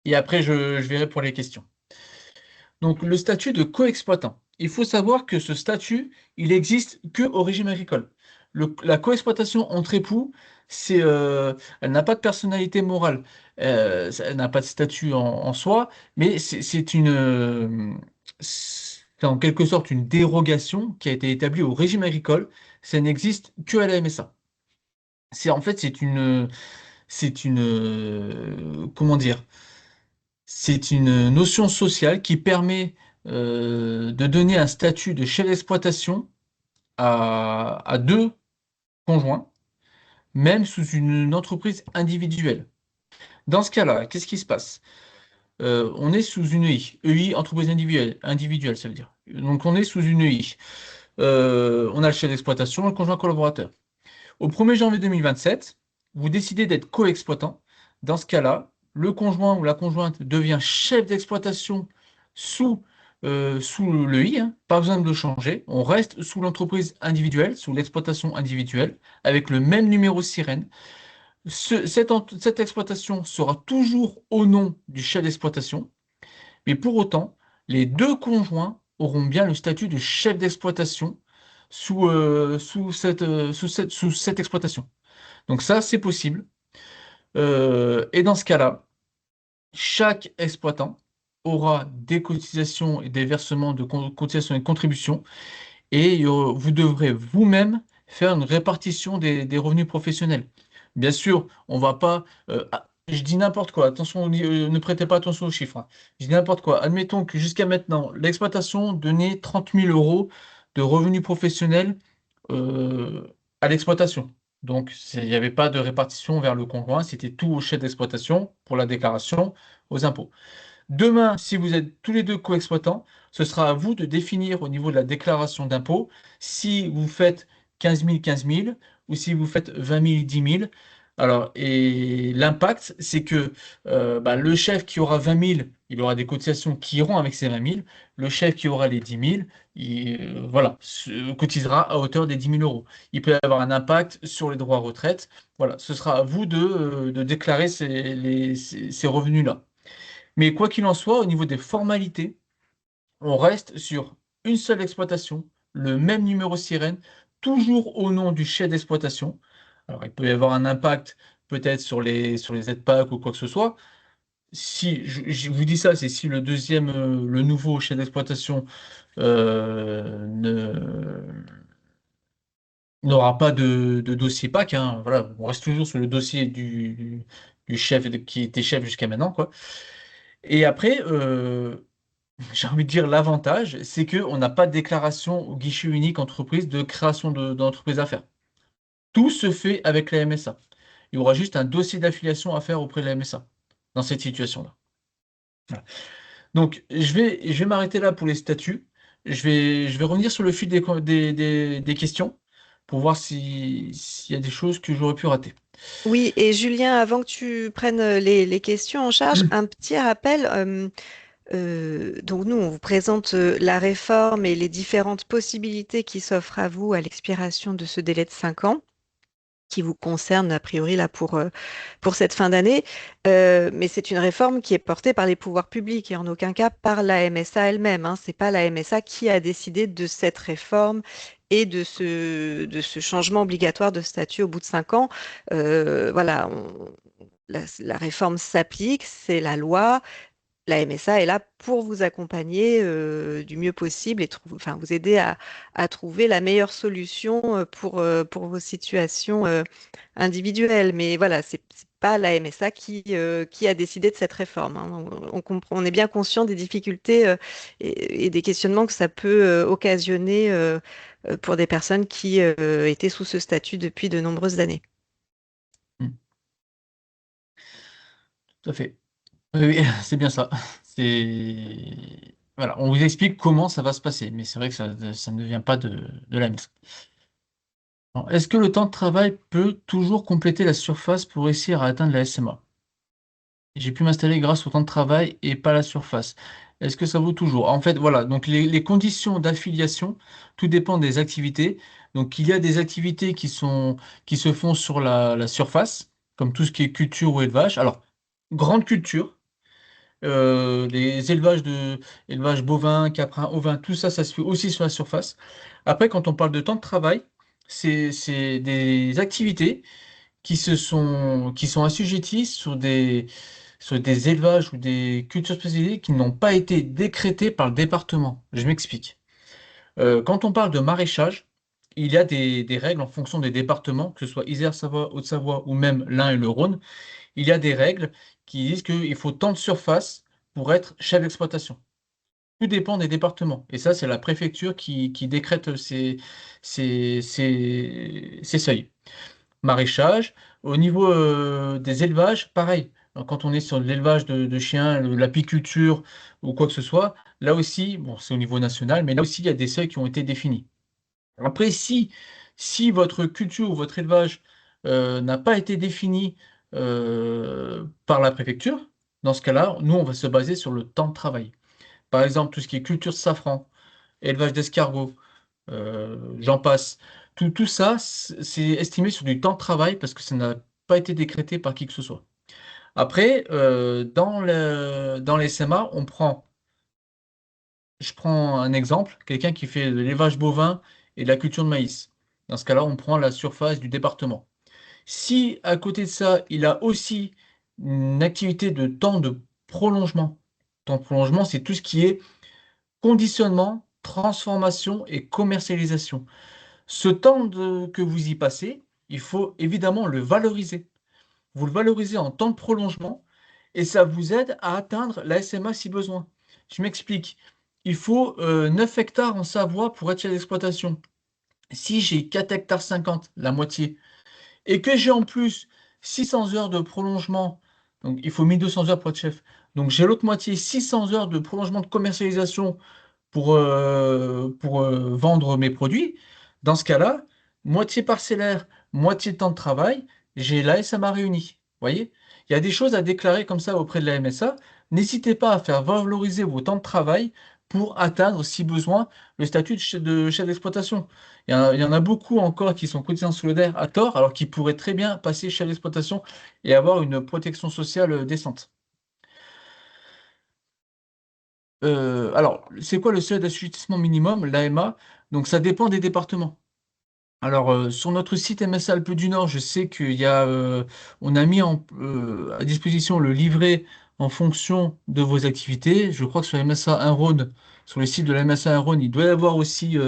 Et après, je verrai pour les questions. Donc, le statut de coexploitant. Il faut savoir que ce statut, il existe que au régime agricole. La coexploitation entre époux, elle n'a pas de personnalité morale. Elle n'a pas de statut en soi, mais c'est en quelque sorte une dérogation qui a été établie au régime agricole. Ça n'existe que à la MSA. En fait, comment dire? C'est une notion sociale qui permet de donner un statut de chef d'exploitation à deux conjoints, même sous une entreprise individuelle. Dans ce cas-là, qu'est-ce qui se passe? On est sous une EI. EI, entreprise individuelle, ça veut dire. Donc on est sous une EI. On a le chef d'exploitation et le conjoint collaborateur. Au 1er janvier 2027, vous décidez d'être co-exploitant. Dans ce cas-là, le conjoint ou la conjointe devient chef d'exploitation sous, sous le I, hein. Pas besoin de le changer. On reste sous l'entreprise individuelle, sous l'exploitation individuelle, avec le même numéro sirène. Cette exploitation sera toujours au nom du chef d'exploitation, mais pour autant, les deux conjoints auront bien le statut de chef d'exploitation sous cette exploitation. Donc ça, c'est possible. Et dans ce cas-là, chaque exploitant aura des cotisations et des versements de cotisations et de contributions, et vous devrez vous-même faire une répartition des revenus professionnels. Bien sûr, on va pas... je dis n'importe quoi, attention, ne prêtez pas attention aux chiffres, hein. Je dis n'importe quoi. Admettons que jusqu'à maintenant, l'exploitation donnait 30 000 euros de revenus professionnels euh, à l'exploitation. Donc, il n'y avait pas de répartition vers le conjoint, c'était tout au chef d'exploitation pour la déclaration aux impôts. Demain, si vous êtes tous les deux co-exploitants, ce sera à vous de définir au niveau de la déclaration d'impôt si vous faites 15 000 ou si vous faites 20 000 10 000. Alors, et l'impact, c'est que le chef qui aura 20 000, il aura des cotisations qui iront avec ces 20 000. Le chef qui aura les 10 000, voilà, cotisera à hauteur des 10 000 euros. Il peut y avoir un impact sur les droits à retraite. Voilà, ce sera à vous de déclarer ces revenus-là. Mais quoi qu'il en soit, au niveau des formalités, on reste sur une seule exploitation, le même numéro sirène, toujours au nom du chef d'exploitation. Alors, il peut y avoir un impact peut-être sur les aides-PAC ou quoi que ce soit. Si je vous dis ça, c'est si le deuxième, le nouveau chef d'exploitation n'aura pas de dossier PAC, hein. Voilà, on reste toujours sur le dossier du chef qui était chef jusqu'à maintenant, quoi. Et après, j'ai envie de dire l'avantage, c'est qu'on n'a pas de déclaration au guichet unique entreprise de création d'entreprise à faire. Tout se fait avec la MSA. Il y aura juste un dossier d'affiliation à faire auprès de la MSA dans cette situation-là. Voilà. Donc, je vais m'arrêter là pour les statuts. Je vais revenir sur le fil des questions pour voir s'il y a des choses que j'aurais pu rater. Oui, et Julien, avant que tu prennes les questions en charge, un petit rappel. Donc nous, on vous présente la réforme et les différentes possibilités qui s'offrent à vous à l'expiration de ce délai de 5 ans, qui vous concerne a priori là pour cette fin d'année. Mais c'est une réforme qui est portée par les pouvoirs publics et en aucun cas par la MSA elle-même, hein. C'est pas la MSA qui a décidé de cette réforme et de ce changement obligatoire de statut au bout de 5 ans. Voilà, la réforme s'applique, c'est la loi. La MSA est là pour vous accompagner du mieux possible et enfin, vous aider à trouver la meilleure solution pour vos situations individuelles. Mais voilà, c'est pas la MSA qui a décidé de cette réforme, hein. On est bien conscient des difficultés et des questionnements que ça peut occasionner pour des personnes qui étaient sous ce statut depuis de nombreuses années. Hmm, tout à fait. Oui, oui, c'est bien ça. Voilà, on vous explique comment ça va se passer, mais c'est vrai que ça ne vient pas de la maison. Alors, est-ce que le temps de travail peut toujours compléter la surface pour réussir à atteindre la SMA? J'ai pu m'installer grâce au temps de travail et pas la surface. Est-ce que ça vaut toujours? En fait, voilà, donc les conditions d'affiliation, tout dépend des activités. Donc, il y a des activités qui se font sur la surface, comme tout ce qui est culture ou élevage. Alors, grande culture, les élevage bovin, caprin, ovin, tout ça, ça se fait aussi sur la surface. Après, quand on parle de temps de travail, c'est des activités qui sont assujettis sur des élevages ou des cultures spécialisées qui n'ont pas été décrétées par le département. Je m'explique. Quand on parle de maraîchage, il y a des règles en fonction des départements, que ce soit Isère-Savoie, Haute-Savoie ou même l'Ain et le Rhône. Il y a des règles qui disent qu'il faut tant de surface pour être chef d'exploitation. Tout dépend des départements. Et ça, c'est la préfecture qui décrète ces seuils. Maraîchage. Au niveau des élevages, pareil. Donc, quand on est sur l'élevage de chiens, l'apiculture ou quoi que ce soit, là aussi, bon, c'est au niveau national, mais là aussi, il y a des seuils qui ont été définis. Après, si votre culture ou votre élevage n'a pas été défini par la préfecture, dans ce cas-là, nous, on va se baser sur le temps de travail. Par exemple, tout ce qui est culture de safran, élevage d'escargots, j'en passe. Tout ça, c'est estimé sur du temps de travail parce que ça n'a pas été décrété par qui que ce soit. Après, dans les SMA, je prends un exemple, quelqu'un qui fait de l'élevage bovin et de la culture de maïs. Dans ce cas-là, on prend la surface du département. Si à côté de ça, il a aussi une activité de temps de prolongement, temps de prolongement, c'est tout ce qui est conditionnement, transformation et commercialisation. Ce que vous y passez, il faut évidemment le valoriser. Vous le valorisez en temps de prolongement et ça vous aide à atteindre la SMA si besoin. Je m'explique. Il faut 9 hectares en Savoie pour être chef d'exploitation. Si j'ai 4 hectares 50, la moitié, et que j'ai en plus 600 heures de prolongement, donc il faut 1200 heures pour être chef. Donc j'ai l'autre moitié, 600 heures de prolongement de commercialisation pour vendre mes produits. Dans ce cas-là, moitié parcellaire, moitié temps de travail, j'ai la SMA réunie. Vous voyez? Il y a des choses à déclarer comme ça auprès de la MSA. N'hésitez pas à faire valoriser vos temps de travail pour atteindre, si besoin, le statut de chef d'exploitation. Il y en a beaucoup encore qui sont cotisants solidaires à tort, alors qu'ils pourraient très bien passer chef d'exploitation et avoir une protection sociale décente. Alors, c'est quoi le seuil d'assujettissement minimum, l'AMA? Donc, ça dépend des départements. Alors, sur notre site MSA Alpes du Nord, je sais on a mis à disposition le livret en fonction de vos activités. Je crois que sur MSA 1 Rhône, sur le site de la MSA 1 Rhône, il doit y avoir aussi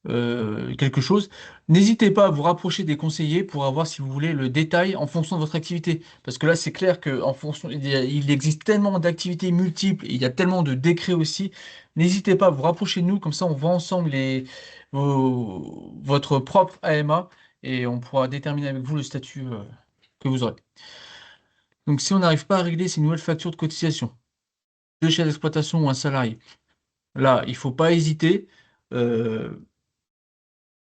quelque chose, n'hésitez pas à vous rapprocher des conseillers pour avoir, si vous voulez, le détail en fonction de votre activité. Parce que là, c'est clair que en fonction, il existe tellement d'activités multiples, et il y a tellement de décrets aussi. N'hésitez pas à vous rapprocher de nous, comme ça on voit ensemble votre propre AMA et on pourra déterminer avec vous le statut que vous aurez. Donc si on n'arrive pas à régler ces nouvelles factures de cotisation, de chef d'exploitation ou un salarié, là, il ne faut pas hésiter. Euh,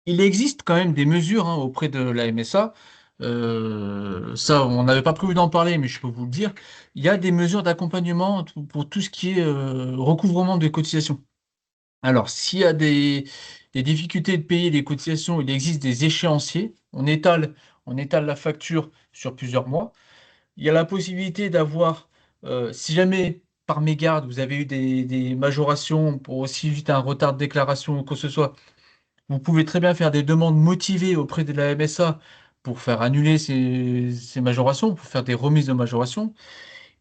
il existe quand même des mesures hein, auprès de la MSA. Ça, on n'avait pas prévu d'en parler, mais je peux vous le dire. Il y a des mesures d'accompagnement pour tout ce qui est recouvrement des cotisations. Alors, s'il y a des difficultés de payer les cotisations, il existe des échéanciers. On étale la facture sur plusieurs mois. Il y a la possibilité d'avoir, si jamais par mégarde vous avez eu des majorations pour aussi vite un retard de déclaration ou quoi que ce soit, vous pouvez très bien faire des demandes motivées auprès de la MSA pour faire annuler ces majorations, pour faire des remises de majoration.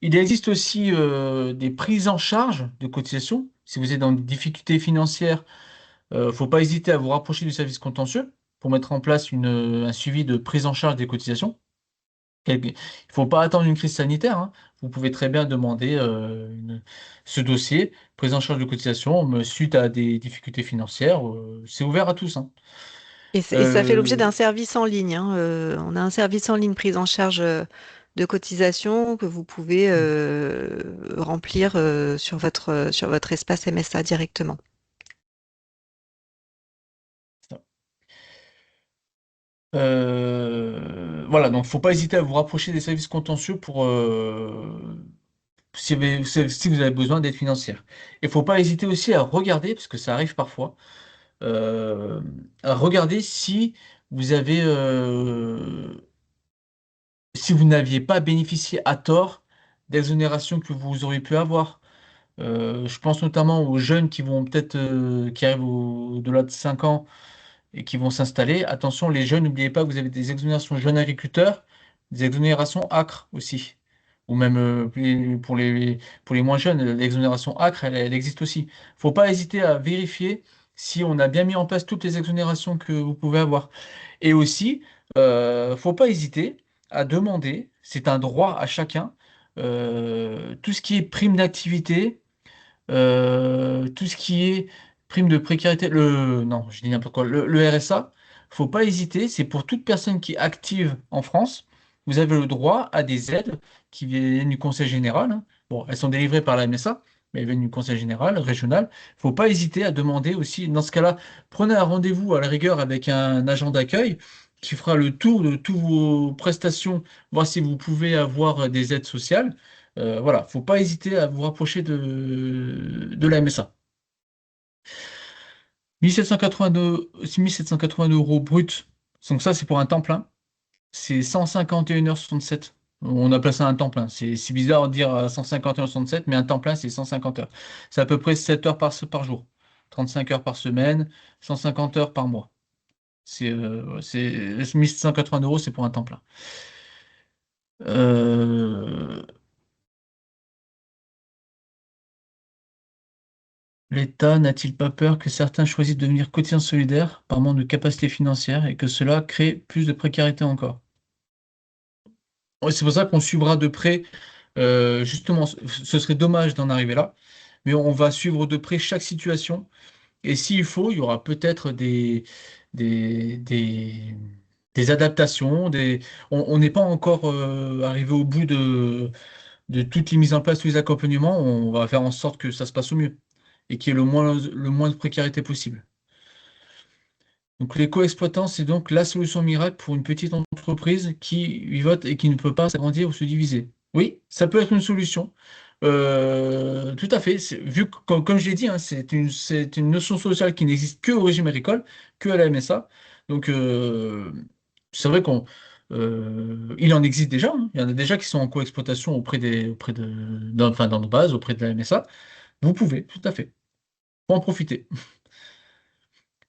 Il existe aussi des prises en charge de cotisations. Si vous êtes dans des difficultés financières, il ne faut pas hésiter à vous rapprocher du service contentieux pour mettre en place un suivi de prise en charge des cotisations. Il ne faut pas attendre une crise sanitaire, hein. Vous pouvez très bien demander ce dossier, prise en charge de cotisation, suite à des difficultés financières. C'est ouvert à tous, hein. Et ça fait l'objet Euh, d'un service en ligne, hein. On a un service en ligne prise en charge de cotisation que vous pouvez remplir sur votre espace MSA directement. voilà, donc faut pas hésiter à vous rapprocher des services contentieux pour si vous avez besoin d'aide financière. Il faut pas hésiter aussi à regarder, parce que ça arrive parfois, euh, à regarder vous avez si vous n'aviez pas bénéficié à tort d'exonérations que vous auriez pu avoir. Je pense notamment aux jeunes qui vont peut-être qui arrivent au-delà de 5 ans et qui vont s'installer. Attention, les jeunes, n'oubliez pas que vous avez des exonérations jeunes agriculteurs, des exonérations acres aussi. Ou même pour les moins jeunes, l'exonération acre, elle existe aussi. Il ne faut pas hésiter à vérifier si on a bien mis en place toutes les exonérations que vous pouvez avoir. Et aussi, faut pas hésiter à demander, c'est un droit à chacun, tout ce qui est prime d'activité, tout ce qui est prime de précarité, non, je dis n'importe quoi, le RSA, faut pas hésiter, c'est pour toute personne qui est active en France, vous avez le droit à des aides qui viennent du Conseil général, hein. Bon, elles sont délivrées par la MSA, mais elles viennent du Conseil général, régional. Faut pas hésiter à demander aussi, dans ce cas-là, prenez un rendez-vous à la rigueur avec un agent d'accueil qui fera le tour de toutes vos prestations, voir si vous pouvez avoir des aides sociales. Voilà, faut pas hésiter à vous rapprocher de la MSA. 1782, 1782 euros brut. Donc ça, c'est pour un temps plein. C'est 151h67. On appelle ça un temps plein. C'est bizarre de dire 151h67, mais un temps plein, c'est 150 heures. C'est à peu près 7 heures par jour. 35 heures par semaine, 150 heures par mois. C'est 1780 euros, c'est pour un temps plein. Euh, L'État n'a-t-il pas peur que certains choisissent de devenir cotisants solidaires par manque de capacité financière et que cela crée plus de précarité encore? Ouais, c'est pour ça qu'on suivra de près, justement, ce serait dommage d'en arriver là, mais on va suivre de près chaque situation et s'il faut, il y aura peut-être des, des, des adaptations, on n'est pas encore arrivé au bout de toutes les mises en place, tous les accompagnements, on va faire en sorte que ça se passe au mieux et qu'il y ait le moins de précarité possible. Donc les co-exploitants, c'est donc la solution miracle pour une petite entreprise qui vivote et qui ne peut pas s'agrandir ou se diviser. Oui, ça peut être une solution. Tout à fait. Vu que, comme je l'ai dit, hein, c'est une notion sociale qui n'existe que au régime agricole, que à la MSA. Donc c'est vrai il en existe déjà, hein. Il y en a déjà qui sont en co-exploitation enfin, dans nos bases, auprès de la MSA. Vous pouvez, tout à fait. Faut en profiter.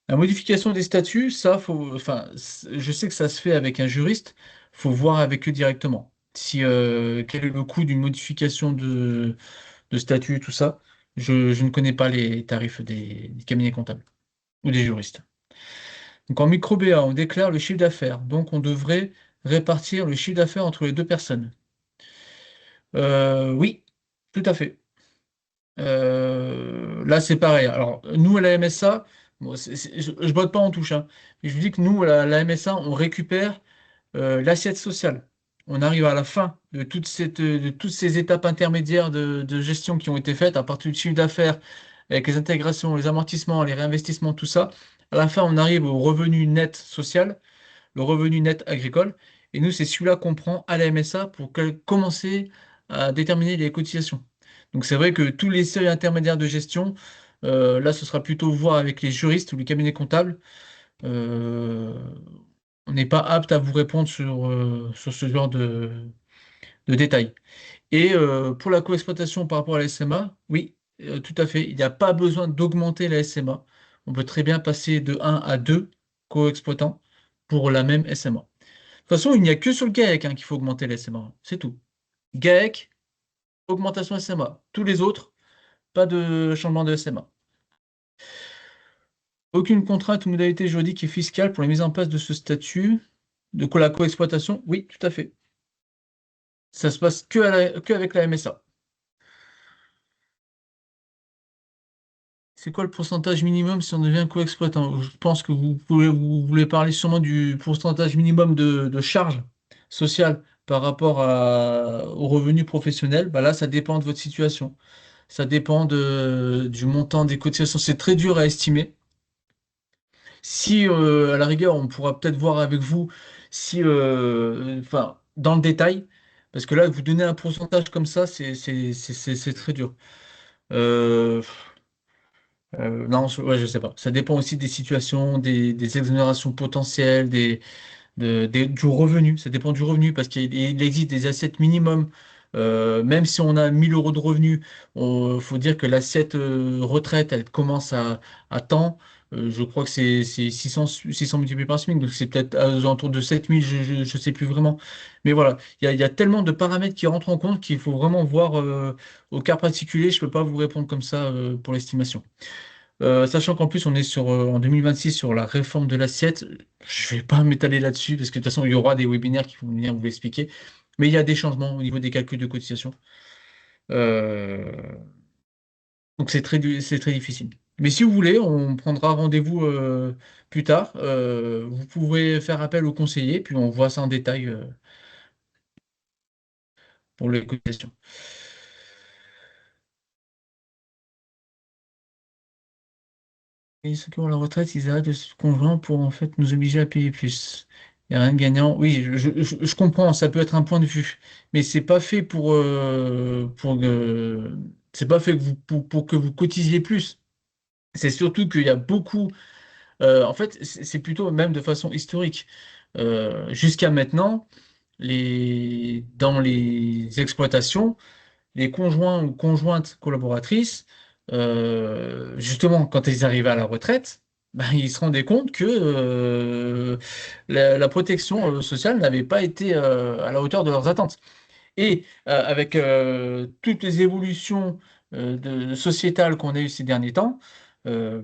La modification des statuts, ça, enfin, je sais que ça se fait avec un juriste, faut voir avec eux directement. Quel est le coût d'une modification de statut, tout ça. Je ne connais pas les tarifs des cabinets comptables ou des juristes. Donc en micro BA, on déclare le chiffre d'affaires. Donc on devrait répartir le chiffre d'affaires entre les deux personnes. Oui, tout à fait. Là, c'est pareil. Alors, nous, à la MSA, bon, je botte pas en touche, hein, mais je vous dis que nous, à la MSA, on récupère l'assiette sociale. On arrive à la fin de toutes ces étapes intermédiaires de gestion qui ont été faites, à partir du chiffre d'affaires, avec les intégrations, les amortissements, les réinvestissements, tout ça. À la fin, on arrive au revenu net social, le revenu net agricole. Et nous, c'est celui-là qu'on prend à la MSA pour commencer à déterminer les cotisations. Donc c'est vrai que tous les seuils intermédiaires de gestion, là, ce sera plutôt voir avec les juristes ou les cabinets comptables. Euh, on n'est pas apte à vous répondre sur ce genre de détails. Et pour la coexploitation par rapport à la SMA, oui, tout à fait. Il n'y a pas besoin d'augmenter la SMA. On peut très bien passer de un à 2 coexploitants pour la même SMA. De toute façon, il n'y a que sur le GAEC hein, qu'il faut augmenter la SMA. C'est tout. GAEC, augmentation SMA. Tous les autres, pas de changement de SMA. Aucune contrainte ou modalité juridique et fiscale pour la mise en place de ce statut de la coexploitation? Oui, tout à fait. Ça se passe que avec la MSA. C'est quoi le pourcentage minimum si on devient coexploitant? Je pense que vous voulez parler sûrement du pourcentage minimum de charges sociales par rapport aux revenus professionnels. Bah là, ça dépend de votre situation. Ça dépend du montant des cotisations. C'est très dur à estimer. Si, à la rigueur, on pourra peut-être voir avec vous si, enfin, dans le détail, parce que là, vous donner un pourcentage comme ça, c'est très dur. Euh, non, ouais, je sais pas. Ça dépend aussi des situations, des exonérations potentielles, du revenu. Ça dépend du revenu parce qu'il existe des assiettes minimum. Même si on a 1000 euros de revenus, il faut dire que l'assiette retraite, elle commence à temps. Je crois que c'est 600 multiplié par SMIC, donc c'est peut-être aux alentours de 7000, je ne sais plus vraiment. Mais voilà, il y a tellement de paramètres qui rentrent en compte qu'il faut vraiment voir au cas particulier. Je ne peux pas vous répondre comme ça pour l'estimation. Sachant qu'en plus, on est en 2026 sur la réforme de l'assiette, je ne vais pas m'étaler là-dessus parce que de toute façon, il y aura des webinaires qui vont venir vous l'expliquer. Mais il y a des changements au niveau des calculs de cotisation. Euh, donc c'est très difficile. Mais si vous voulez, on prendra rendez-vous plus tard. Vous pouvez faire appel au conseiller, puis on voit ça en détail pour les cotisations. Et ceux qui ont la retraite, ils arrêtent de se conjoindre pour en fait nous obliger à payer plus. Il n'y a rien de gagnant. Oui, je comprends, ça peut être un point de vue, mais c'est pas fait c'est pas fait pour que vous cotisiez plus. C'est surtout qu'il y a beaucoup. En fait, c'est plutôt même de façon historique. Jusqu'à maintenant, dans les exploitations les conjoints ou conjointes collaboratrices, justement, quand ils arrivaient à la retraite, ben, ils se rendaient compte que la protection sociale n'avait pas été à la hauteur de leurs attentes. Et avec toutes les évolutions sociétales qu'on a eues ces derniers temps, euh,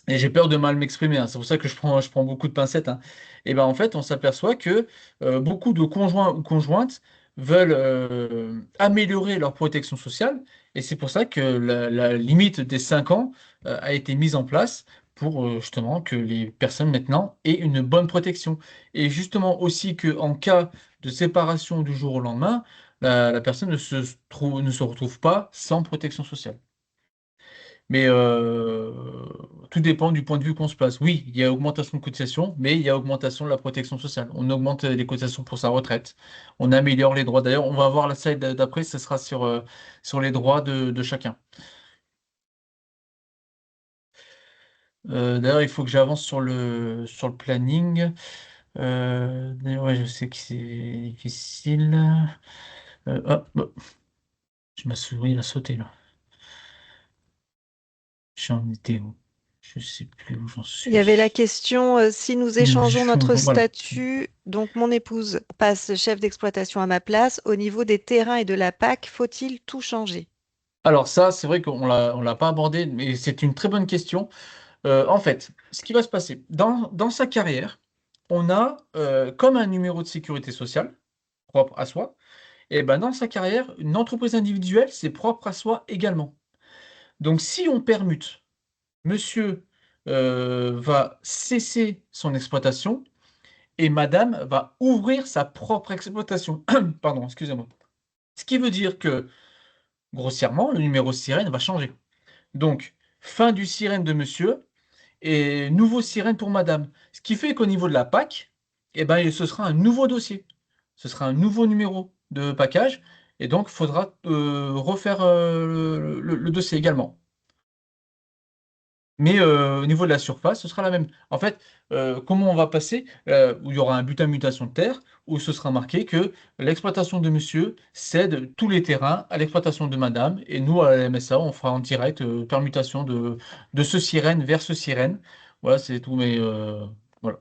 et j'ai peur de mal m'exprimer, hein, c'est pour ça que je prends beaucoup de pincettes, hein. Et ben en fait, on s'aperçoit que beaucoup de conjoints ou conjointes veulent améliorer leur protection sociale, et c'est pour ça que la limite des 5 ans a été mise en place pour justement que les personnes maintenant aient une bonne protection. Et justement aussi que en cas de séparation du jour au lendemain, la personne ne se retrouve pas sans protection sociale. Mais tout dépend du point de vue qu'on se place. Oui, il y a augmentation de cotisation, mais il y a augmentation de la protection sociale. On augmente les cotisations pour sa retraite. On améliore les droits. D'ailleurs, on va voir la slide d'après, ce sera sur les droits de chacun. D'ailleurs, il faut que j'avance sur le planning. Ouais, je sais que c'est difficile. Hop, hop, ma souris elle a sauté là. J'en étais où? Je sais plus où j'en Il y avait la suis. question, si nous Nous échangeons notre échangeons, voilà. statut, donc mon épouse passe chef d'exploitation à ma place, au niveau des terrains et de la PAC, faut-il tout changer? Alors ça, c'est vrai qu'on l'a pas abordé, mais c'est une très bonne question. En fait, ce qui va se passer, dans sa carrière, on a comme un numéro de sécurité sociale propre à soi, et ben dans sa carrière, une entreprise individuelle, c'est propre à soi également. Donc si on permute, monsieur va cesser son exploitation et madame va ouvrir sa propre exploitation. Pardon, excusez-moi. Ce qui veut dire que, grossièrement, le numéro sirène va changer. Donc, fin du sirène de monsieur et nouveau sirène pour madame. Ce qui fait qu'au niveau de la PAC, eh ben, ce sera un nouveau dossier. Ce sera un nouveau numéro de package. Et donc, il faudra refaire le dossier également. Mais au niveau de la surface, ce sera la même. En fait, comment on va passer, où il y aura un bulletin de mutation de terre, où ce sera marqué que l'exploitation de monsieur cède tous les terrains à l'exploitation de madame, et nous, à la MSA, on fera en direct permutation de ce sirène vers ce sirène. Voilà, c'est tout, mais voilà.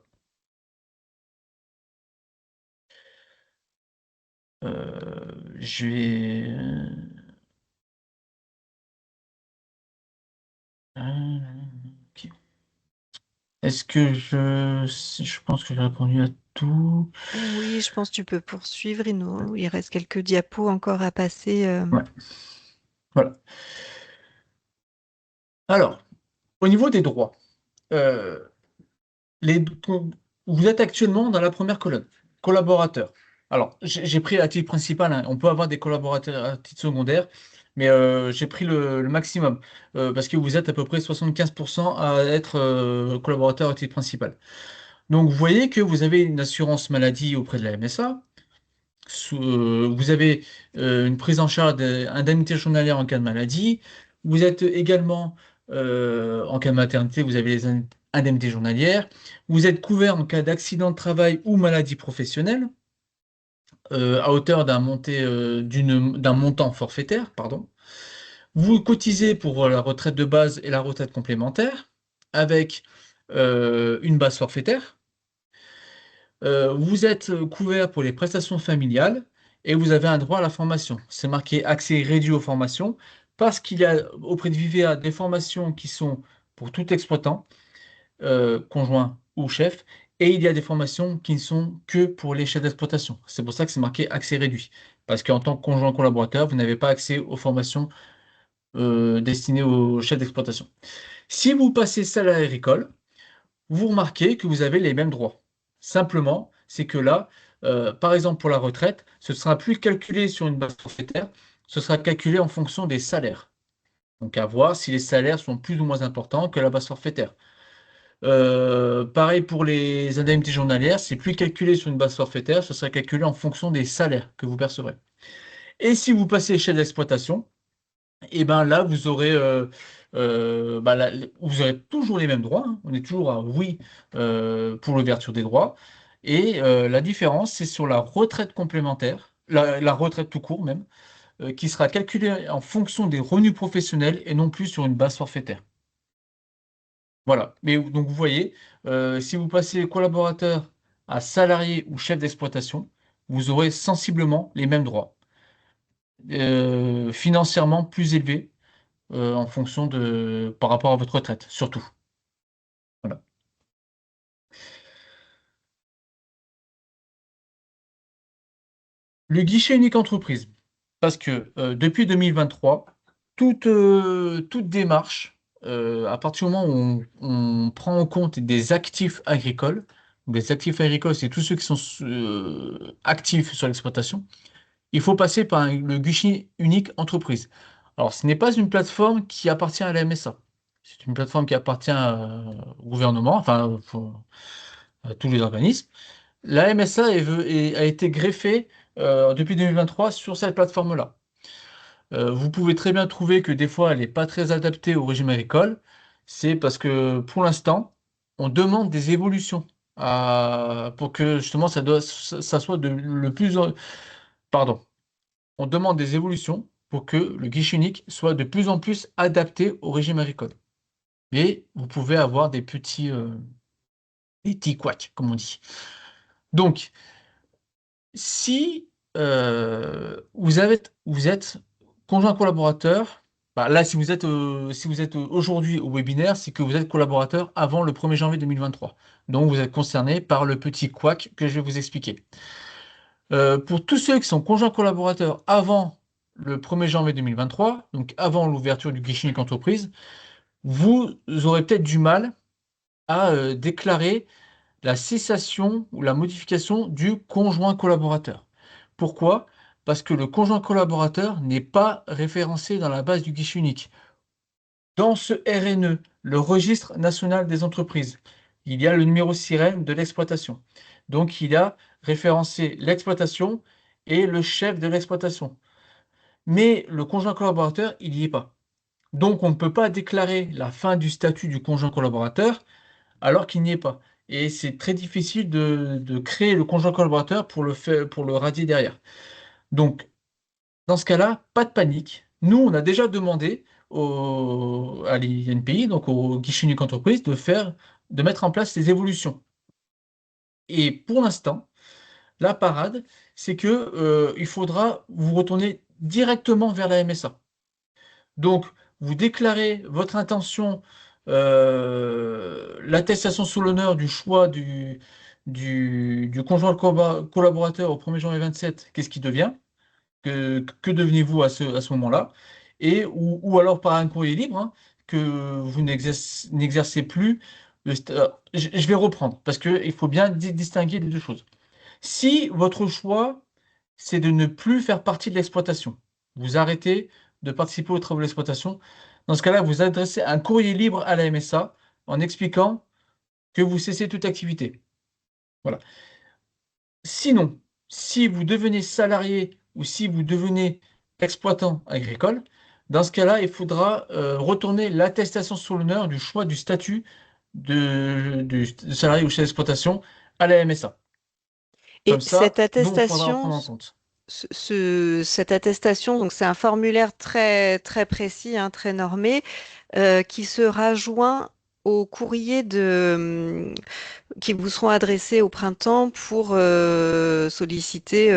Je vais... ok. Est-ce que je pense que j'ai répondu à tout. Oui, je pense que tu peux poursuivre. Il reste quelques diapos encore à passer. Ouais, voilà. Alors, au niveau des droits, euh, les, vous êtes actuellement dans la première colonne, collaborateur. Alors, j'ai pris à titre principal, hein, on peut avoir des collaborateurs à titre secondaire, mais j'ai pris le maximum, parce que vous êtes à peu près 75% à être collaborateur à titre principal. Donc, vous voyez que vous avez une assurance maladie auprès de la MSA, vous avez une prise en charge d'indemnité journalière en cas de maladie. Vous êtes également, en cas de maternité, vous avez les indemnités journalières. Vous êtes couvert en cas d'accident de travail ou maladie professionnelle, à hauteur d'un montant forfaitaire, pardon. Vous cotisez pour la retraite de base et la retraite complémentaire, avec une base forfaitaire. Vous êtes couvert pour les prestations familiales et vous avez un droit à la formation. C'est marqué accès réduit aux formations parce qu'il y a auprès de Vivea des formations qui sont pour tout exploitant, conjoint ou chef, et il y a des formations qui ne sont que pour les chefs d'exploitation. C'est pour ça que c'est marqué accès réduit. Parce qu'en tant que conjoint collaborateur, vous n'avez pas accès aux formations destinées aux chefs d'exploitation. Si vous passez salarié agricole, vous remarquez que vous avez les mêmes droits. Simplement, c'est que là, par exemple pour la retraite, ce ne sera plus calculé sur une base forfaitaire, ce sera calculé en fonction des salaires. Donc à voir si les salaires sont plus ou moins importants que la base forfaitaire. Pareil pour les indemnités journalières, c'est plus calculé sur une base forfaitaire, ce sera calculé en fonction des salaires que vous percevrez. Et si vous passez chef d'exploitation, et ben là, vous aurez toujours les mêmes droits, hein. On est toujours à oui pour l'ouverture des droits. Et la différence, c'est sur la retraite complémentaire, la retraite tout court même, qui sera calculée en fonction des revenus professionnels et non plus sur une base forfaitaire. Voilà. Mais donc vous voyez, si vous passez collaborateur à salarié ou chef d'exploitation, vous aurez sensiblement les mêmes droits, financièrement plus élevés en fonction par rapport à votre retraite, surtout. Voilà. Le guichet unique entreprise. Parce que depuis 2023, toute démarche, à partir du moment où on prend en compte des actifs agricoles, des actifs agricoles, c'est tous ceux qui sont actifs sur l'exploitation, il faut passer par le guichet unique entreprise. Alors, ce n'est pas une plateforme qui appartient à la MSA. C'est une plateforme qui appartient au gouvernement, enfin, à tous les organismes. La MSA a été greffée depuis 2023 sur cette plateforme-là. Vous pouvez très bien trouver que des fois, elle n'est pas très adaptée au régime agricole. C'est parce que pour l'instant, on demande des évolutions pour que justement ça soit le plus... Pardon. On demande des évolutions pour que le guichet unique soit de plus en plus adapté au régime agricole. Mais vous pouvez avoir des petits couacs, comme on dit. Donc, si vous êtes conjoint collaborateur Bah, là, si vous êtes aujourd'hui au webinaire, c'est que vous êtes collaborateur avant le 1er janvier 2023. Donc, vous êtes concerné par le petit couac que je vais vous expliquer. Pour tous ceux qui sont conjoints collaborateurs avant le 1er janvier 2023, donc avant l'ouverture du guichet unique entreprise, vous aurez peut-être du mal à déclarer la cessation ou la modification du conjoint collaborateur. Pourquoi? Parce que le conjoint collaborateur n'est pas référencé dans la base du guichet unique. Dans ce RNE, le registre national des entreprises, il y a le numéro sirène de l'exploitation. Donc, il a référencé l'exploitation et le chef de l'exploitation. Mais le conjoint collaborateur, il n'y est pas. Donc, on ne peut pas déclarer la fin du statut du conjoint collaborateur alors qu'il n'y est pas. Et c'est très difficile de créer le conjoint collaborateur pour le radier derrière. Donc, dans ce cas-là, pas de panique. Nous, on a déjà demandé à l'INPI, donc au guichet unique entreprise, de mettre en place ces évolutions. Et pour l'instant, la parade, c'est que il faudra vous retourner directement vers la MSA. Donc, vous déclarez votre intention, l'attestation sous l'honneur du choix du conjoint collaborateur au 1er janvier 27, qu'est-ce qui devient? Que devenez-vous à ce moment-là? Ou alors par un courrier libre, hein, que vous n'exercez plus. Je vais reprendre, parce qu'il faut bien distinguer les deux choses. Si votre choix, c'est de ne plus faire partie de l'exploitation, vous arrêtez de participer aux travaux de l'exploitation, dans ce cas-là, vous adressez un courrier libre à la MSA en expliquant que vous cessez toute activité. Voilà. Sinon, si vous devenez salarié ou si vous devenez exploitant agricole, dans ce cas-là, il faudra retourner l'attestation sur l'honneur du choix du statut de salarié ou chef d'exploitation à la MSA. Comme Et cette ça, nous, on faudra en attestation, prendre en compte. cette attestation, donc c'est un formulaire très, très précis, hein, très normé, qui sera joint au courrier qui vous seront adressés au printemps pour solliciter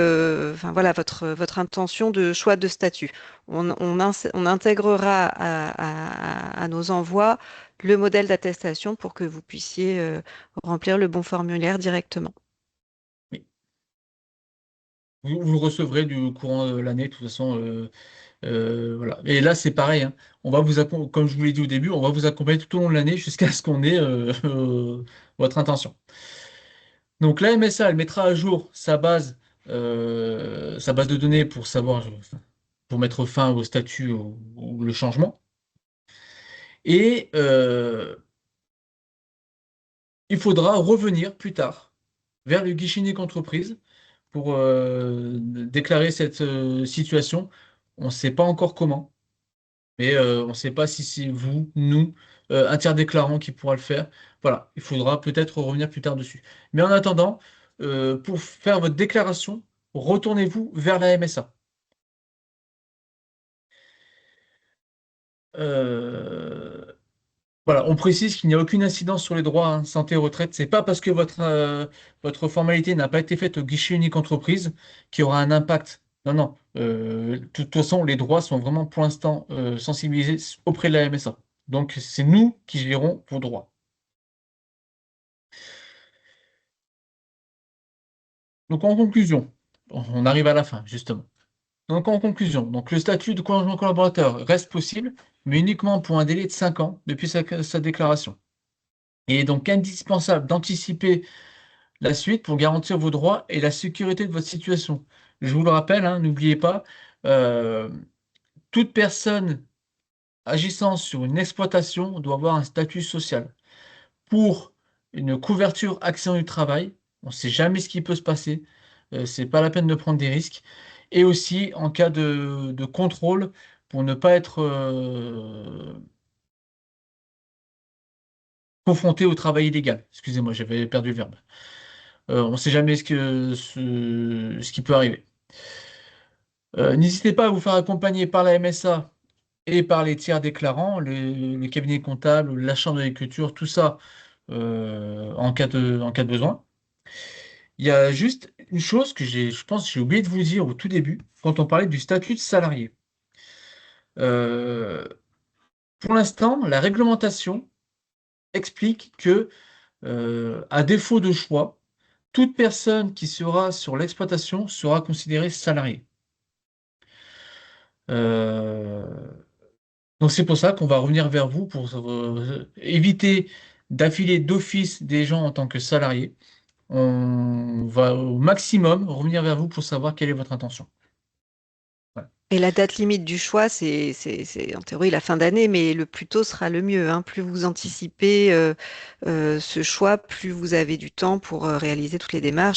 enfin, voilà, votre intention de choix de statut. On intégrera à nos envois le modèle d'attestation pour que vous puissiez remplir le bon formulaire directement. Oui. Vous le recevrez du courant de l'année, de toute façon. Voilà. Et là, c'est pareil, hein. Comme je vous l'ai dit au début, on va vous accompagner tout au long de l'année jusqu'à ce qu'on ait votre intention. Donc la MSA, elle mettra à jour sa base de données pour savoir, pour mettre fin au statut ou le changement. Et il faudra revenir plus tard vers le guichet unique entreprise pour déclarer cette situation. On ne sait pas encore comment. Mais on ne sait pas si c'est vous, nous, un tiers déclarant qui pourra le faire. Voilà, il faudra peut-être revenir plus tard dessus. Mais en attendant, pour faire votre déclaration, retournez-vous vers la MSA. Euh, voilà, on précise qu'il n'y a aucune incidence sur les droits, hein, santé retraite. C'est pas parce que votre formalité n'a pas été faite au guichet unique entreprise qu'il y aura un impact. Non, non. De toute façon, les droits sont vraiment pour l'instant sensibilisés auprès de la MSA. Donc, c'est nous qui gérons vos droits. Donc, en conclusion, on arrive à la fin, justement. Donc, en conclusion, donc, le statut de conjoint collaborateur reste possible, mais uniquement pour un délai de 5 ans depuis sa déclaration. Il est donc indispensable d'anticiper la suite pour garantir vos droits et la sécurité de votre situation. Je vous le rappelle, hein, n'oubliez pas, euh, toute personne agissant sur une exploitation doit avoir un statut social. Pour une couverture accident du travail, on ne sait jamais ce qui peut se passer, c'est pas la peine de prendre des risques. Et aussi en cas de contrôle pour ne pas être confronté au travail illégal. Excusez-moi, j'avais perdu le verbe. On ne sait jamais ce qui peut arriver. N'hésitez pas à vous faire accompagner par la MSA et par les tiers déclarants, les cabinets comptables, la chambre d'agriculture, tout ça en cas de besoin. Il y a juste une chose je pense, que j'ai oublié de vous dire au tout début, quand on parlait du statut de salarié. Pour l'instant, la réglementation explique que, à défaut de choix, toute personne qui sera sur l'exploitation sera considérée salariée. Euh, donc c'est pour ça qu'on va revenir vers vous pour éviter d'affiler d'office des gens en tant que salariés. On va au maximum revenir vers vous pour savoir quelle est votre intention. Voilà. Et la date limite du choix, c'est en théorie la fin d'année, mais le plus tôt sera le mieux, hein. Plus vous anticipez ce choix, plus vous avez du temps pour réaliser toutes les démarches